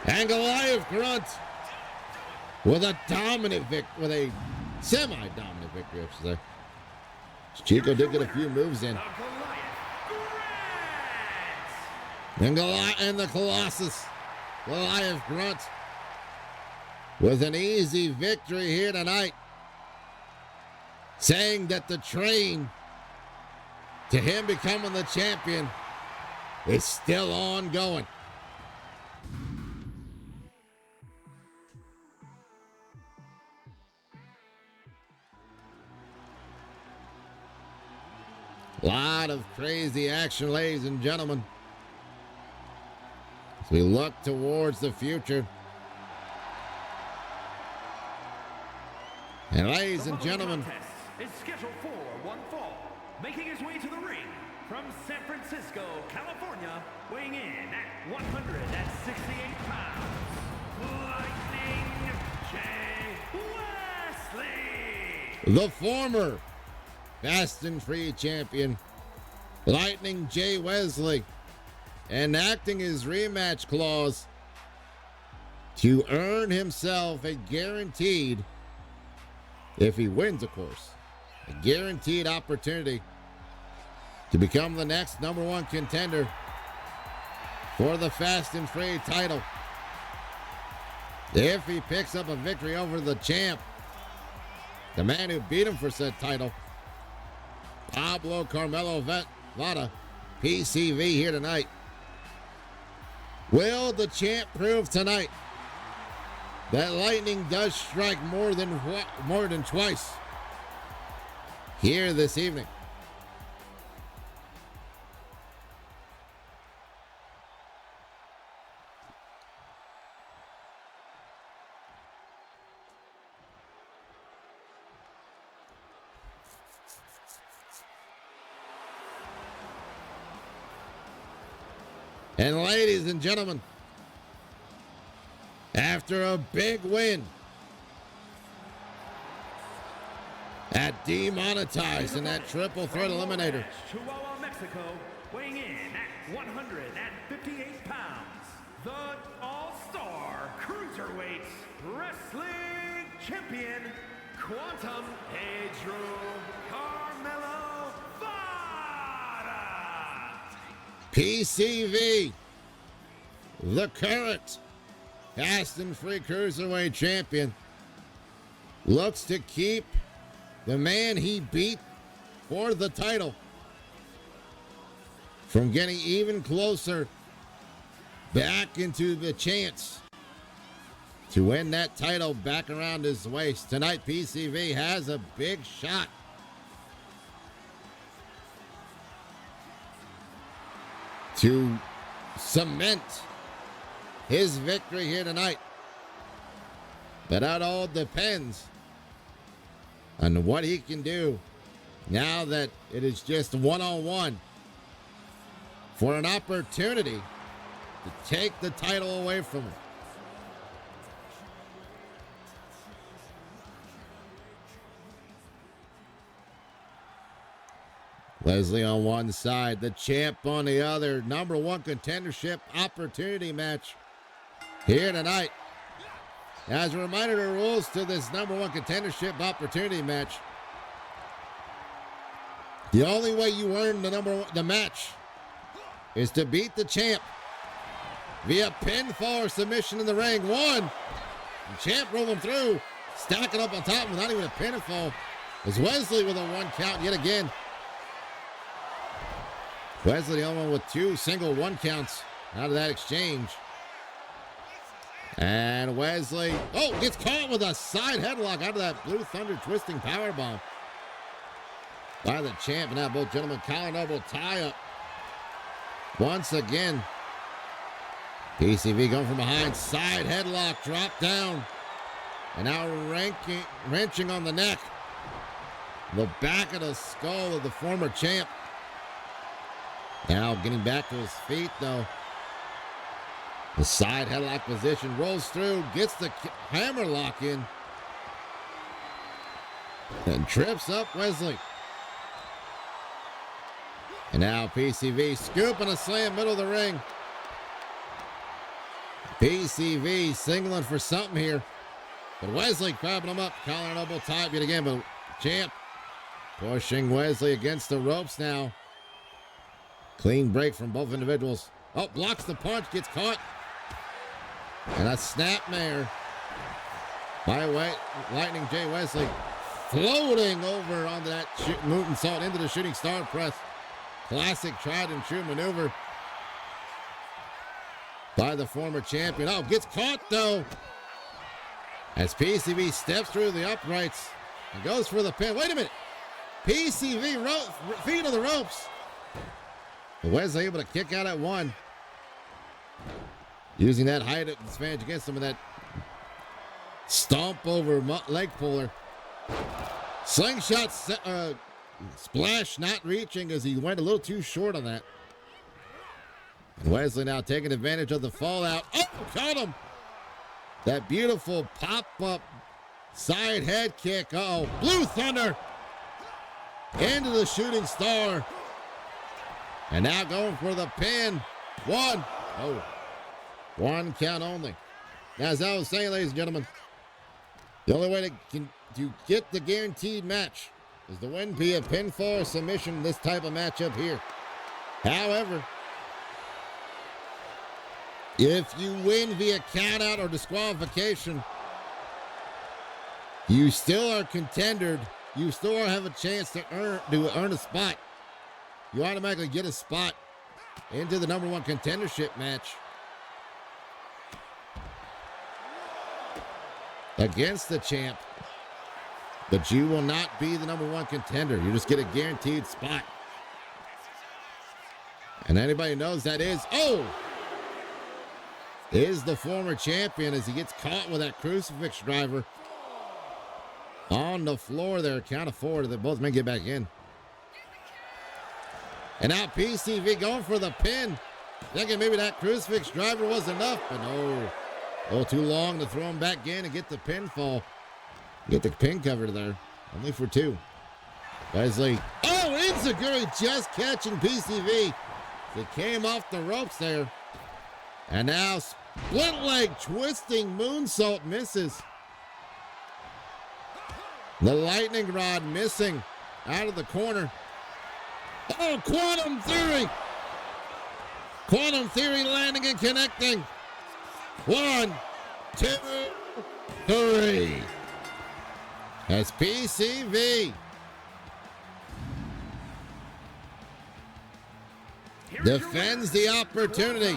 And Goliath Grunt with a dominant with a Semi-dominant victory, I should say. Chico did get a few moves in. And the Colossus, Goliath Grunt, with an easy victory here tonight, saying that the train to him becoming the champion is still ongoing. A lot of crazy action, ladies and gentlemen, as we look towards the future. And ladies and gentlemen, is scheduled for one fall, making his way to the ring from San Francisco, California, weighing in at 168 pounds, Lightning J. Wesley. the former Fast and Free champion, Lightning J. Wesley, enacting his rematch clause to earn himself a guaranteed, if he wins, of course, a guaranteed opportunity to become the next #1 contender for the Fast and Free title. If he picks up a victory over the champ, the man who beat him for said title, Pablo Carmelo Vada, PCV, here tonight. Will the champ prove tonight that lightning does strike more than twice here this evening? And ladies and gentlemen, after a big win at Demonetized in that triple threat eliminator, Chihuahua, Mexico, weighing in at 158 pounds, the All-Star Cruiserweight Wrestling Champion, Quantum Pedro Carmelo Vada. PCV, the current Fast and Free Cruiserweight champion, looks to keep the man he beat for the title from getting even closer back into the chance to win that title back around his waist. Tonight, PCV has a big shot to cement his victory here tonight. But that all depends on what he can do now that it is just one-on-one for an opportunity to take the title away from him. Wesley on one side, the champ on the other. #1 contendership opportunity match here tonight. As a reminder, the rules to this #1 contendership opportunity match: the only way you earn the match is to beat the champ via pinfall or submission in the ring. One, the champ rolled him through, stacking up on top without even a pinfall. As Wesley with a 1 count yet again. Wesley the only one with 2 single 1 counts out of that exchange. And Wesley, gets caught with a side headlock out of that Blue Thunder twisting powerbomb by the champ. And now both gentlemen collar and elbow tie up once again. PCV going from behind, side headlock, drop down. And now wrenching on the neck, the back of the skull of the former champ. Now getting back to his feet, though. The side headlock position, rolls through, gets the hammer lock in, and trips up Wesley. And now PCV scooping a slam middle of the ring. PCV signaling for something here. But Wesley grabbing him up, collar and elbow tie yet again, but Champ pushing Wesley against the ropes now. Clean break from both individuals. Oh, blocks the punch, gets caught. And a snapmare by Lightning J. Wesley. Floating over onto that moonsault into the shooting star press. Classic tried and true maneuver by the former champion. Oh, gets caught though. As PCV steps through the uprights and goes for the pin. Wait a minute. PCV feet of the ropes. But Wesley able to kick out at one. Using that height advantage against him with that stomp over leg puller. Slingshot splash not reaching as he went a little too short on that. And Wesley now taking advantage of the fallout. Oh, caught him. That beautiful pop-up side head kick. Uh-oh. Blue Thunder into the shooting star. And now going for the pin. One. Oh. One count only. Now, as I was saying, ladies and gentlemen, the only way to get the guaranteed match is to win via pinfall or submission in this type of matchup here. However, if you win via countout or disqualification, you still are contendered. You still have a chance to earn a spot. You automatically get a spot into the #1 contendership match against the champ. But you will not be the #1 contender. You just get a guaranteed spot. And anybody knows that is the former champion as he gets caught with that crucifix driver on the floor there. Count of 4 that both men get back in. And now PCV going for the pin. Thinking maybe that crucifix driver was enough, but no. A little too long to throw him back in and get the pinfall. Get the pin cover there. Only for 2. Wesley. Oh, Enziguri just catching PCV. They came off the ropes there. And now split leg twisting moonsault misses. The lightning rod missing out of the corner. Oh, Quantum Theory. Quantum Theory landing and connecting. 1, 2, 3. As PCV defends the opportunity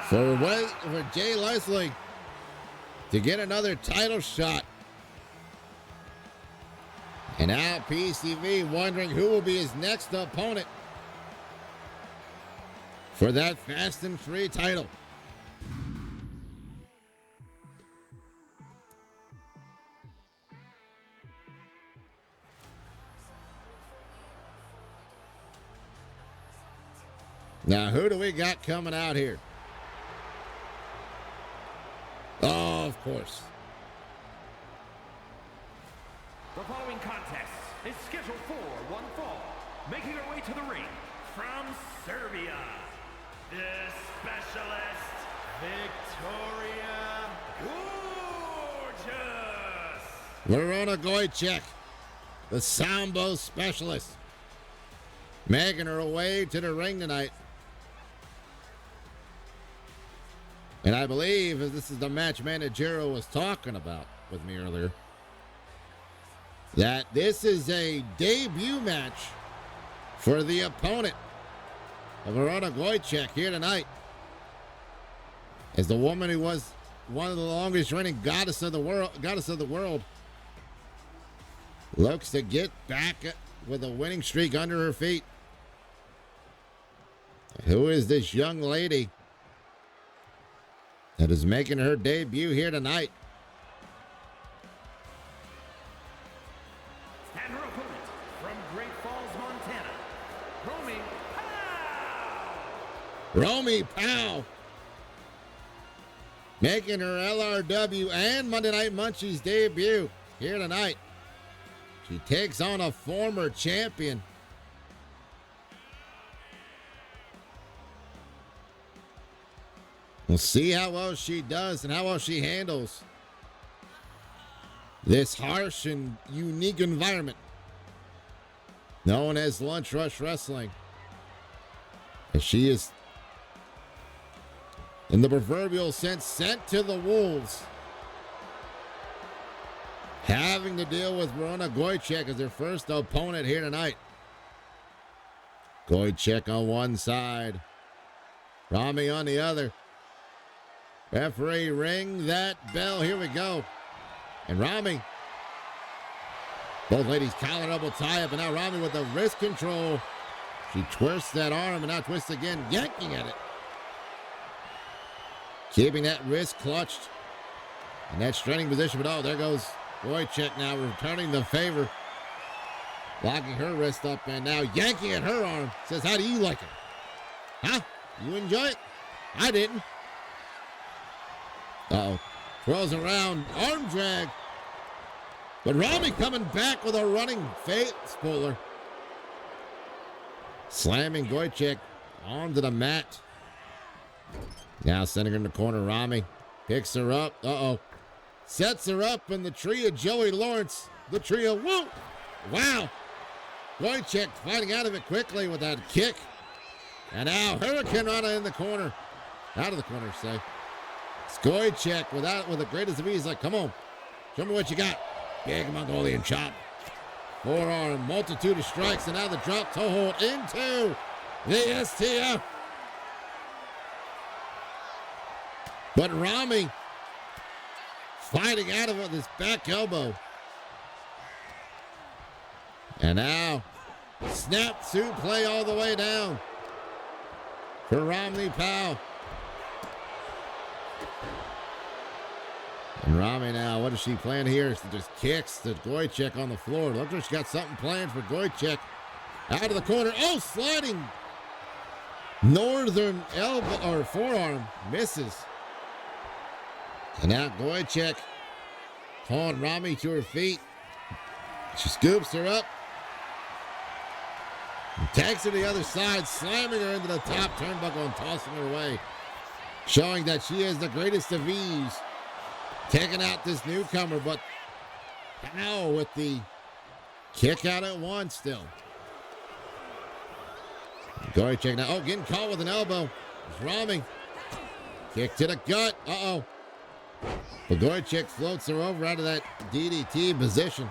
for Jay Leslie to get another title shot. And now PCV wondering who will be his next opponent for that Fast and Free title. Now, who do we got coming out here? Oh, of course. The following contest is scheduled for one fall. Making her way to the ring from Serbia, the specialist, Victoria Gorgeous. Verona Gojcek, the Sambo specialist, making her way to the ring tonight. And I believe this is the match manager was talking about with me earlier, that this is a debut match for the opponent of Verona Gojcek here tonight, as the woman who was one of the longest reigning goddess of the world looks to get back with a winning streak under her feet. Who is this young lady that is making her debut here tonight? And her opponent from Great Falls, Montana, Romy Powell. Making her LRW and Monday Night Munchies debut here tonight. She takes on a former champion. We'll see how well she does and how well she handles this harsh and unique environment known as Lunch Rush Wrestling. And she is, in the proverbial sense, sent to the wolves, having to deal with Verona Gojcek as their first opponent here tonight. Gojcek on one side, Rami on the other. Referee, ring that bell. Here we go. And Rami, both ladies collar elbow tie up, and now Rami with the wrist control. She twists that arm and now twists again, yanking at it. Keeping that wrist clutched in that straining position, but oh, there goes Gojcek now returning the favor. Locking her wrist up and now yanking at her arm. Says, how do you like it? Huh? You enjoy it? I didn't. Uh-oh. Twirls around. Arm drag. But Rami coming back with a running face puller. Slamming Gojcek onto the mat. Now sending her in the corner. Rami picks her up. Uh-oh. Sets her up in the tree of Joey Lawrence. The trio. Whoa! Wow! Gojcek fighting out of it quickly with that kick. And now Hurricane Rana in the corner. Out of the corner, say. It's Gojcek with the greatest of ease. Like, come on. Show me what you got. Big Mongolian chop. Forearm, multitude of strikes, and now the drop toe hold into the STF. But Rami fighting out of it with his back elbow. And now, snap suplex all the way down for Romney Powell. And Rami now, what does she plan here? She just kicks the Gojcek on the floor. Looks like she got something planned for Gojcek. Out of the corner. Oh, sliding northern elbow or forearm misses. And now Gojcek calling Rami to her feet. She scoops her up. And takes her to the other side, slamming her into the top turnbuckle and tossing her away. Showing that she is the greatest of ease. Taking out this newcomer, but now with the kick out at one still. Gojcek now. Oh, getting caught with an elbow. It's Rami. Kick to the gut. Uh-oh. But Gojcek floats her over out of that DDT position.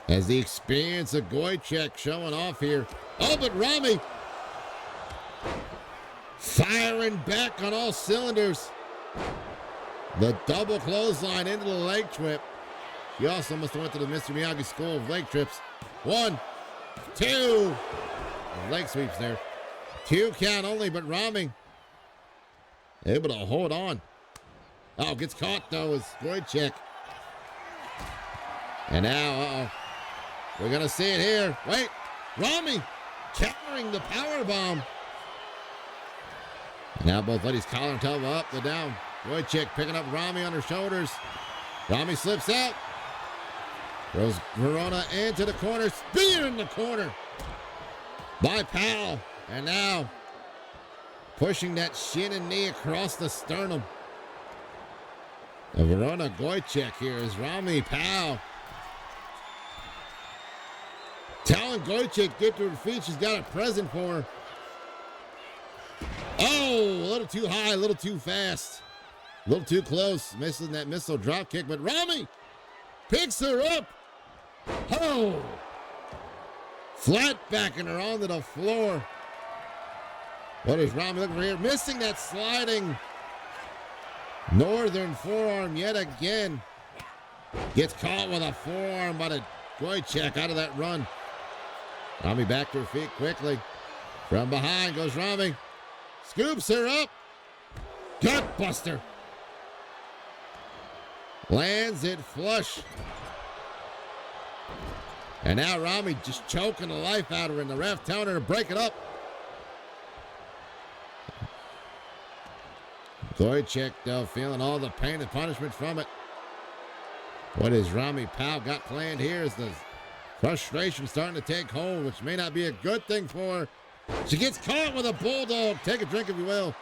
As the experience of Gojcek showing off here. Oh, but Rami firing back on all cylinders. The double clothesline into the leg trip. She also must have went to the Mr. Miyagi School of leg trips. 1, 2. Leg sweeps there. 2 count only, but Rami able to hold on. Oh, gets caught though as Gojcek. And now, uh-oh. We're going to see it here. Wait, Rami countering the powerbomb. Now both ladies collar and elbow up, the down. Gojcek picking up Rami on her shoulders. Rami slips out. Throws Verona into the corner. Spear in the corner by Powell. And now pushing that shin and knee across the sternum. And Verona Gojcek here is Rami Powell. Telling Gojcek get to her feet. She's got a present for her. Oh, a little too high, a little too fast. A little too close. Missing that missile drop kick, but Rami picks her up. Oh! Flat backing her onto the floor. What is Rami looking for here? Missing that sliding northern forearm yet again. Gets caught with a forearm by the Gojcek out of that run. Rami back to her feet quickly. From behind goes Rami. Scoops her up. Gut buster. Lands it flush. And now Rami just choking the life out of her, and the ref telling her to break it up. Gojcek, though, feeling all the pain and punishment from it. What is Rami Powell got planned here is the frustration starting to take hold, which may not be a good thing for her. She gets caught with a bulldog. Take a drink if you will.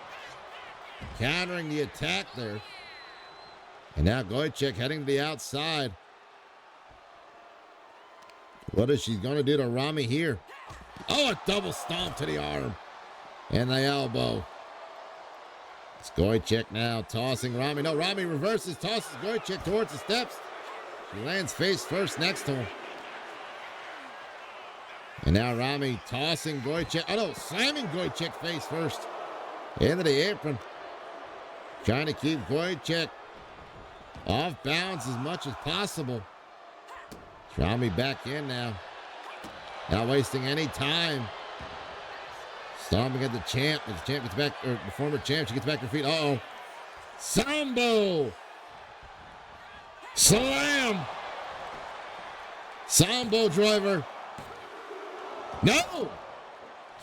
Countering the attack there. And now Goychek heading to the outside. What is she going to do to Rami here? Oh, a double stomp to the arm. And the elbow. It's Goychek now tossing Rami. No, Rami reverses, tosses Goychek towards the steps. She lands face first next to him. And now Rami tossing Goychek. Oh no, slamming Goychek face first. Into the apron. Trying to keep Goychek off balance as much as possible. Rami back in now. Not wasting any time. Stomping at the champ. As the champ gets back, or the former champ, she gets back to her feet. Uh-oh. Sambo. Slam. Sambo driver. No.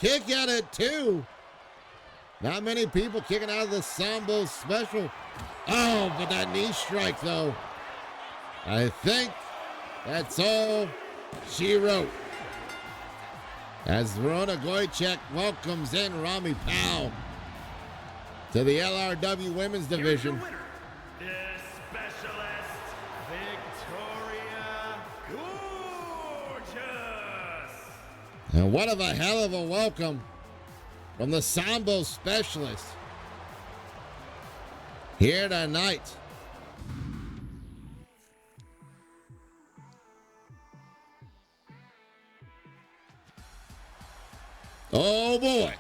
Kick out at 2. Not many people kicking out of the Sambo special. Oh, but that knee strike, though. I think that's all she wrote. As Verona Goychek welcomes in Rami Powell to the LRW Women's Division. Winner, the specialist, Victoria Gorgeous. And what of a hell of a welcome from the Sambo specialist here tonight. Oh boy.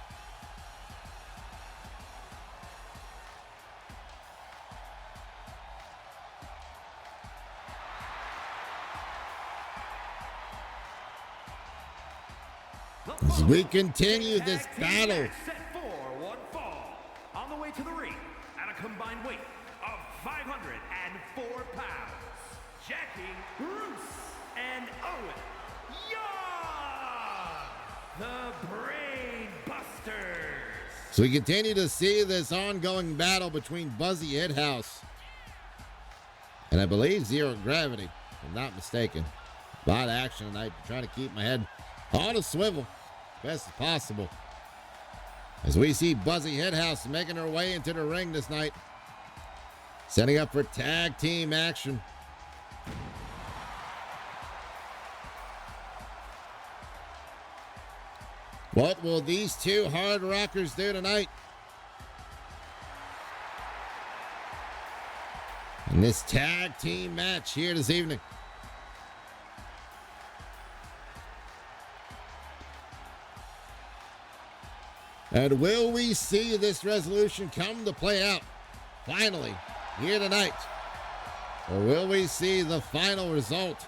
As we continue this battle. Set for one fall. On the way to the ring at a combined weight of 504 pounds. Jackie, Bruce, and Owen. The Brain Busters. So we continue to see this ongoing battle between Buzzy Hidhouse and I believe Zero Gravity, if I'm not mistaken. A lot of action tonight. Trying to keep my head on a swivel best as possible. As we see Buzzy Hidhouse making her way into the ring this night. Setting up for tag team action. What will these two hard rockers do tonight? In this tag team match here this evening. And will we see this resolution come to play out finally here tonight? Or will we see the final result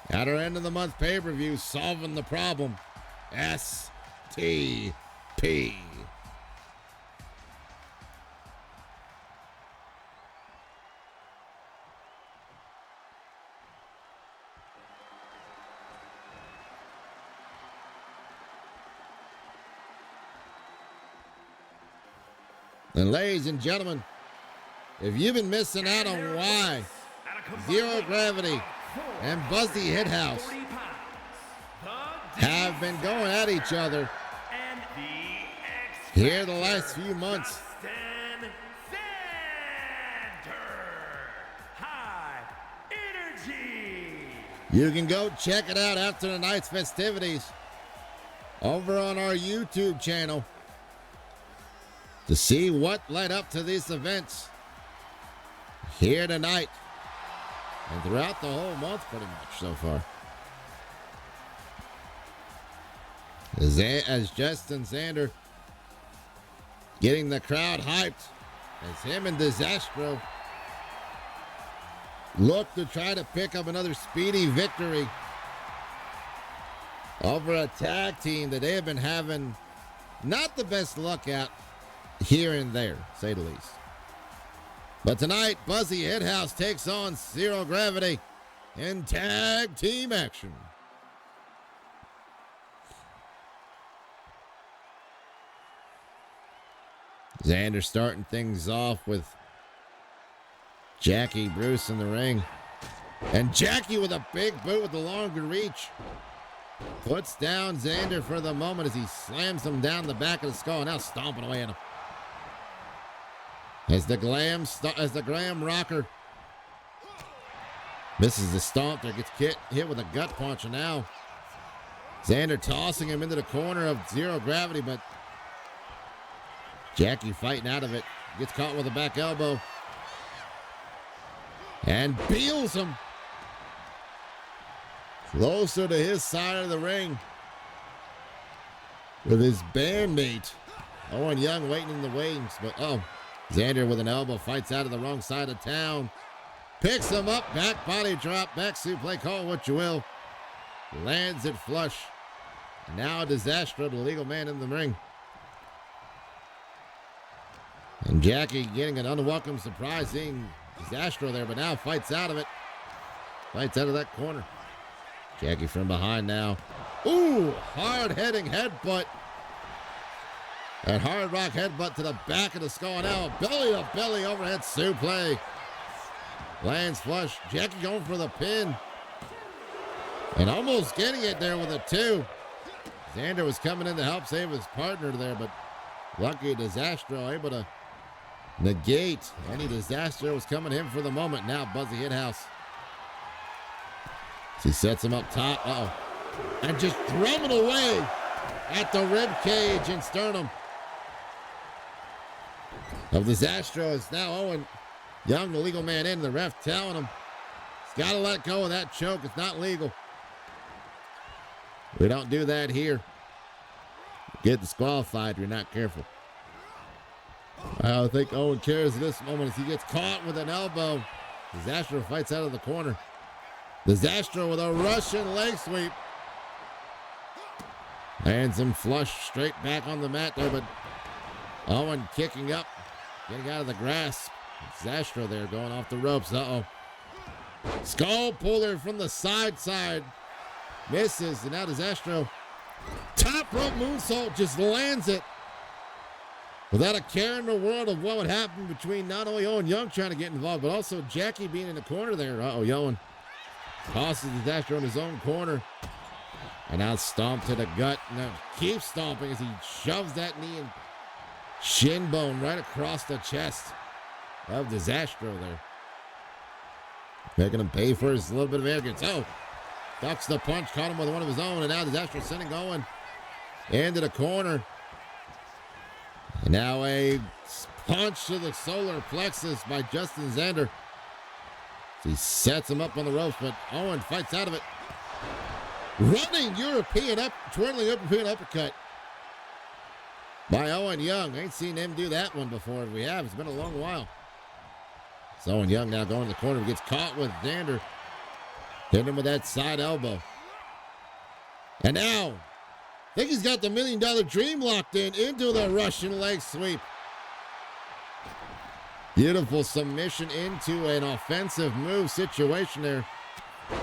at our end of the month pay-per-view solving the problem? STP. And ladies and gentlemen, if you've been missing out on why Zero Gravity and Buzzy Hidhouse have been going at each other here the last few months. You can go check it out after tonight's festivities over on our YouTube channel to see what led up to these events here tonight and throughout the whole month pretty much so far. As Justin Xander getting the crowd hyped as him and Disastro look to try to pick up another speedy victory over a tag team that they have been having not the best luck at here and there, to say the least. But tonight, Buzzy Hidhouse takes on Zero Gravity in tag team action. Xander starting things off with Jackie Bruce in the ring. And Jackie with a big boot with the longer reach. Puts down Xander for the moment as he slams him down the back of the skull. Now stomping away at him. As the Graham rocker misses the stomp there, gets hit with a gut punch, and now Xander tossing him into the corner of zero gravity, but Jackie fighting out of it. Gets caught with a back elbow. And beals him closer to his side of the ring with his bandmate. Owen Young waiting in the wings, but Xander with an elbow fights out of the wrong side of town. Picks him up, back body drop, back suplex, call it what you will. Lands it flush. And now Disastro, the legal man in the ring. And Jackie getting an unwelcome surprise seeing Disastro there, but now fights out of it. Fights out of that corner. Jackie from behind now. Ooh, hard-hitting headbutt. That hard rock headbutt to the back of the skull. Now a belly-to-belly overhead suplex. Lands flush. Jackie going for the pin. And almost getting it there with a 2. Xander was coming in to help save his partner there, but lucky Disastro able to negate any disaster that was coming in for the moment. Now Buzzy Hithouse. He sets him up top. And just drumming away at the rib cage and sternum of Disastro. Is now Owen Young, the legal man in. The ref telling him he's got to let go of that choke. It's not legal. We don't do that here. Get disqualified if you're not careful. I don't think Owen cares at this moment as he gets caught with an elbow. Disastro fights out of the corner. Disastro with a Russian leg sweep. Lands him flush straight back on the mat there, but Owen kicking up, getting out of the grasp. Disastro there going off the ropes. Skull puller from the side. Misses, and now Disastro. Top rope moonsault, just lands it. Without a care in the world of what would happen between not only Owen Young trying to get involved, but also Jackie being in the corner there. Young tosses Disastro in his own corner. And now stomp to the gut. Now keeps stomping as he shoves that knee and shin bone right across the chest of Disastro there. Making him pay for his little bit of arrogance. Ducks the punch, caught him with one of his own, and now Disastro sending Owen into the corner. And now a punch to the solar plexus by Justin Xander. He sets him up on the ropes, but Owen fights out of it. Running twirling European uppercut by Owen Young. Ain't seen him do that one before. If we have, it's been a long while. So Owen Young now going to the corner. Gets caught with Xander. Hit him with that side elbow. And now, I think he's got the $1 Million Dream locked into the Russian leg sweep. Beautiful submission into an offensive move situation there.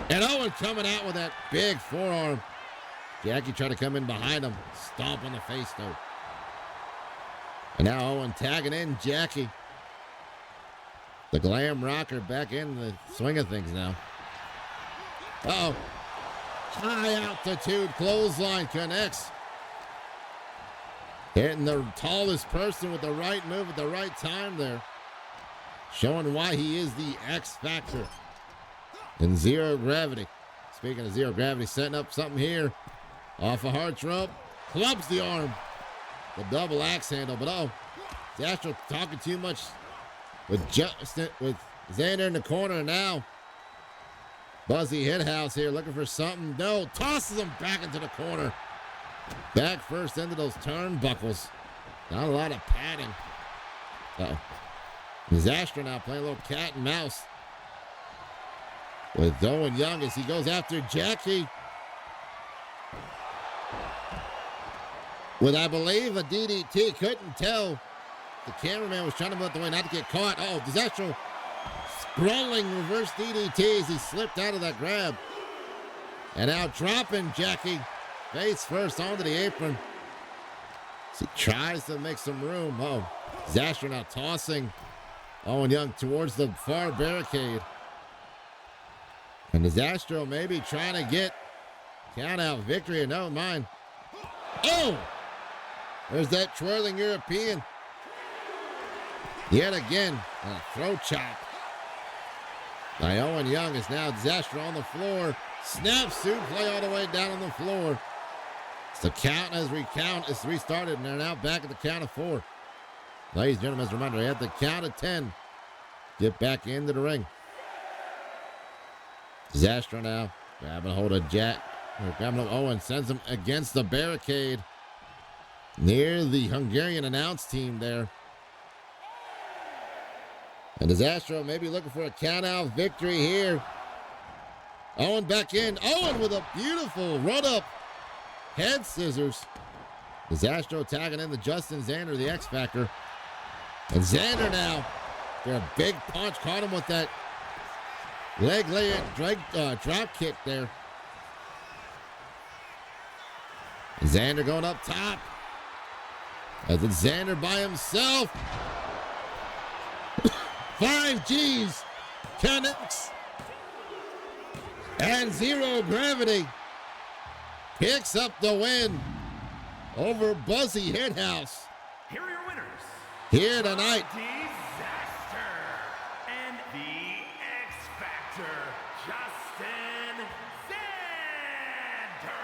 And Owen coming out with that big forearm. Jackie tried to come in behind him. Stomp on the face, though. And now Owen tagging in Jackie. The glam rocker back in the swing of things now. High altitude clothesline connects. Hitting the tallest person with the right move at the right time there. Showing why he is the X Factor in zero gravity. Speaking of zero gravity, setting up something here. Off a Hart's rope. Clubs the arm. The double axe handle. But Disastro talking too much with Xander in the corner now. Buzzy Hithouse here looking for something. No, tosses him back into the corner. Back first into those turnbuckles. Not a lot of padding. Disastro now playing a little cat and mouse with Owen Young as he goes after Jackie. With, I believe, a DDT. Couldn't tell. The cameraman was trying to move out the way not to get caught. Disastro sprawling reverse DDT as he slipped out of that grab. And now dropping Jackie face first onto the apron. As he tries to make some room. Disastro now tossing Owen Young towards the far barricade. And Disastro maybe trying to get Count out victory, no mind. Oh! There's that twirling European. Yet again, a throat chop by Owen Young is now disaster on the floor. Snap suplex all the way down on the floor. The count is restarted, and they're now back at the count of 4. Ladies and gentlemen, as a reminder, you have to count of 10. Get back into the ring. Disaster now grabbing a hold of Jack. Grabbing hold of Owen, sends him against the barricade near the Hungarian announce team there. And Disastro may be looking for a count-out victory here. Owen back in. Owen with a beautiful run-up head scissors. Disastro tagging in the Justin Xander, the X Factor. And Xander now, a big punch, caught him with that leg drop kick there. And Xander going up top. As it's Xander by himself. 5 G's connects. And Zero Gravity picks up the win over Buzzy Hithouse. Here are your winners. Here tonight. Disaster and the X Factor, Justin Xander.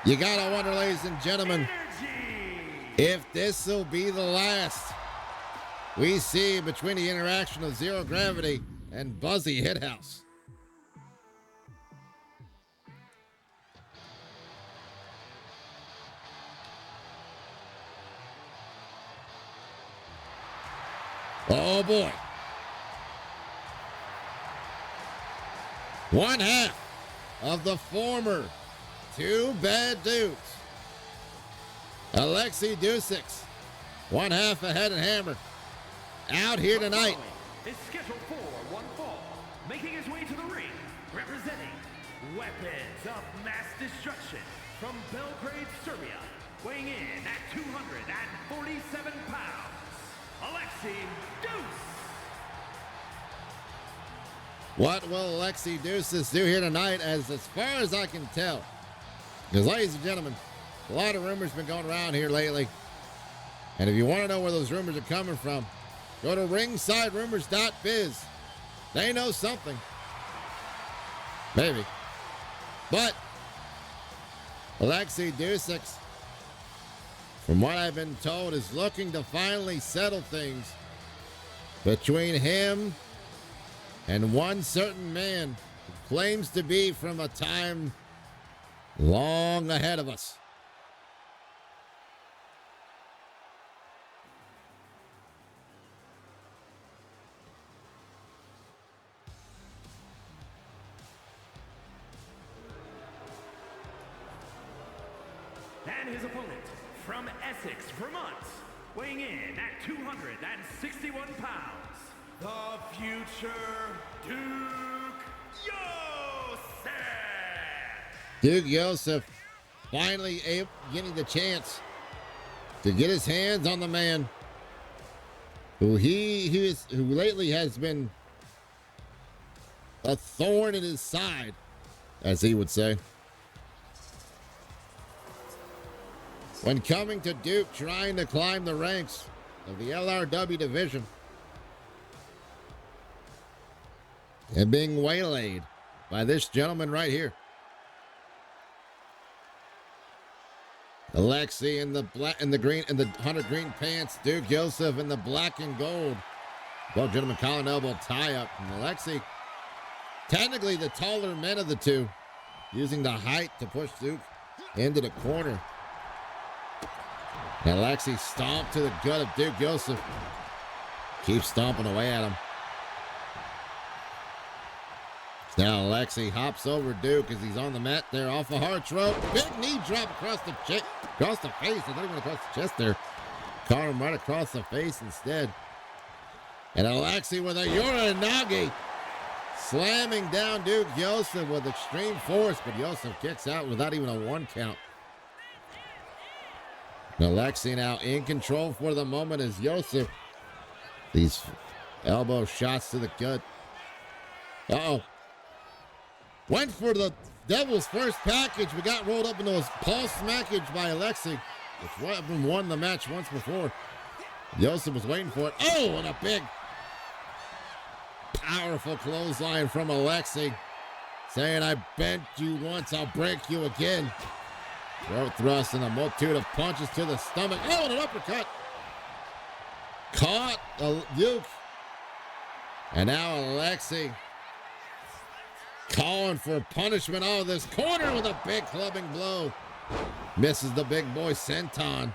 You gotta wonder, ladies and gentlemen, if this will be the last we see between the interaction of Zero Gravity and Buzzy Hithouse. Oh boy. One half of the former Two Bad Dudes. Alexei Dusik, one half of Head and Hammer, out here tonight. Is scheduled for one fall, making his way to the ring, representing Weapons of Mass Destruction from Belgrade, Serbia, weighing in at 247 pounds, Alexei Deuce. What will Alexei Deuces do here tonight? As far as I can tell, because ladies and gentlemen, a lot of rumors been going around here lately. And if you want to know where those rumors are coming from, go to ringsiderumors.biz. They know something. Maybe. But Alexei Dusik, from what I've been told, is looking to finally settle things between him and one certain man who claims to be from a time long ahead of us. And his opponent from Essex, Vermont, weighing in at 261 pounds, the future Duke Yosef. Duke Yosef finally getting the chance to get his hands on the man who who lately has been a thorn in his side, as he would say. When coming to Duke, trying to climb the ranks of the LRW division and being waylaid by this gentleman right here. Alexei in the black and the green and the hunter green pants, Duke Yosef in the black and gold. Both gentlemen collar and elbow tie up. And Alexei, technically the taller men of the two, using the height to push Duke into the corner. And Alexei stomped to the gut of Duke Yosef. Keeps stomping away at him. Now Alexei hops over Duke as he's on the mat there off a hard rope. Big knee drop across the face. I thought he went across the chest there. Caught him right across the face instead. And Alexei with a Uranagi, slamming down Duke Yosef with extreme force, but Yosef kicks out without even a 1 count. And Alexei now in control for the moment as Yosef, these elbow shots to the gut. Uh-oh. Went for the Devil's first package. We got rolled up into a pulse package by Alexi, which won the match once before. Yosef was waiting for it. Oh, and a big, powerful clothesline from Alexi, saying, I bent you once, I'll break you again. Throat thrust and a multitude of punches to the stomach. Oh, and an uppercut. Caught Duke. And now Alexi calling for punishment out of this corner with a big clubbing blow. Misses the big boy senton.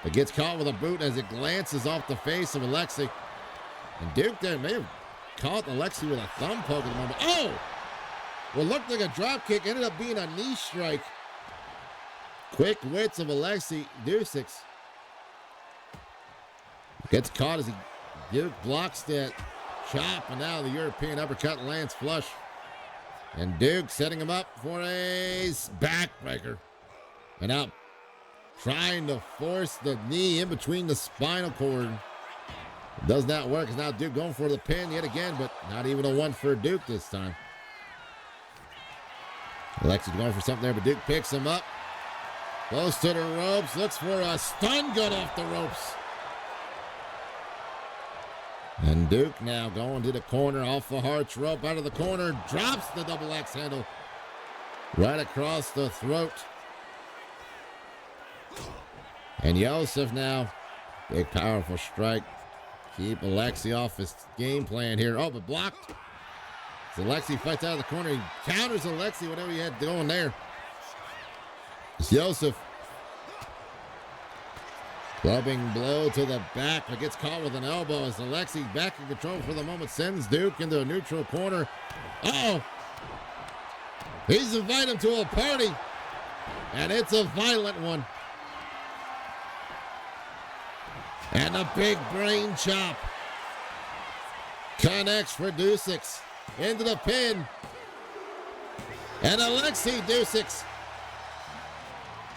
But gets caught with a boot as it glances off the face of Alexi. And Duke there may have caught Alexi with a thumb poke at the moment. Oh! What looked like a drop kick ended up being a knee strike. Quick wits of Alexi Dusix. Gets caught as Duke blocks that chop, and now the European uppercut lands flush. And Duke setting him up for a backbreaker. And now trying to force the knee in between the spinal cord. It does not work. It's now Duke going for the pin yet again, but not even a one for Duke this time. Alexi's going for something there, but Duke picks him up. Close to the ropes. Looks for a stun gun off the ropes. And Duke now going to the corner, off the Hart's rope, out of the corner, drops the double X handle right across the throat. And Yosef now, big powerful strike. Keep Alexi off his game plan here. Oh, but blocked. So Alexi fights out of the corner. He counters Alexi, whatever he had going there. It's Yosef. Clubbing blow to the back, but gets caught with an elbow as Alexi, back in control for the moment, sends Duke into a neutral corner. Uh-oh. He's invited him to a party, and it's a violent one. And a big brain chop connects for Dusix into the pin. And Alexi Dusix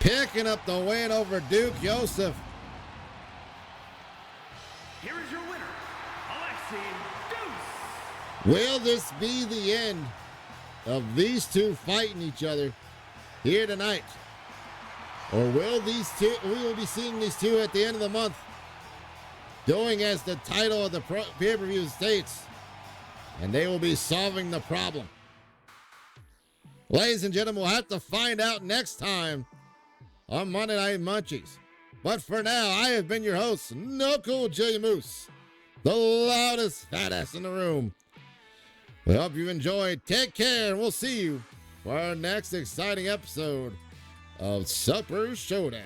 picking up the win over Duke Yosef. Here is your winner, Alexi Deuce. Will this be the end of these two fighting each other here tonight? Or will we will be seeing these two at the end of the month doing as the title of the pay-per-view states, and they will be solving the problem? Ladies and gentlemen, we'll have to find out next time on Monday Night Munchies. But for now, I have been your host, No Cool J Moose, the loudest fat ass in the room. We hope you enjoyed. Take care, and we'll see you for our next exciting episode of Super Showdown.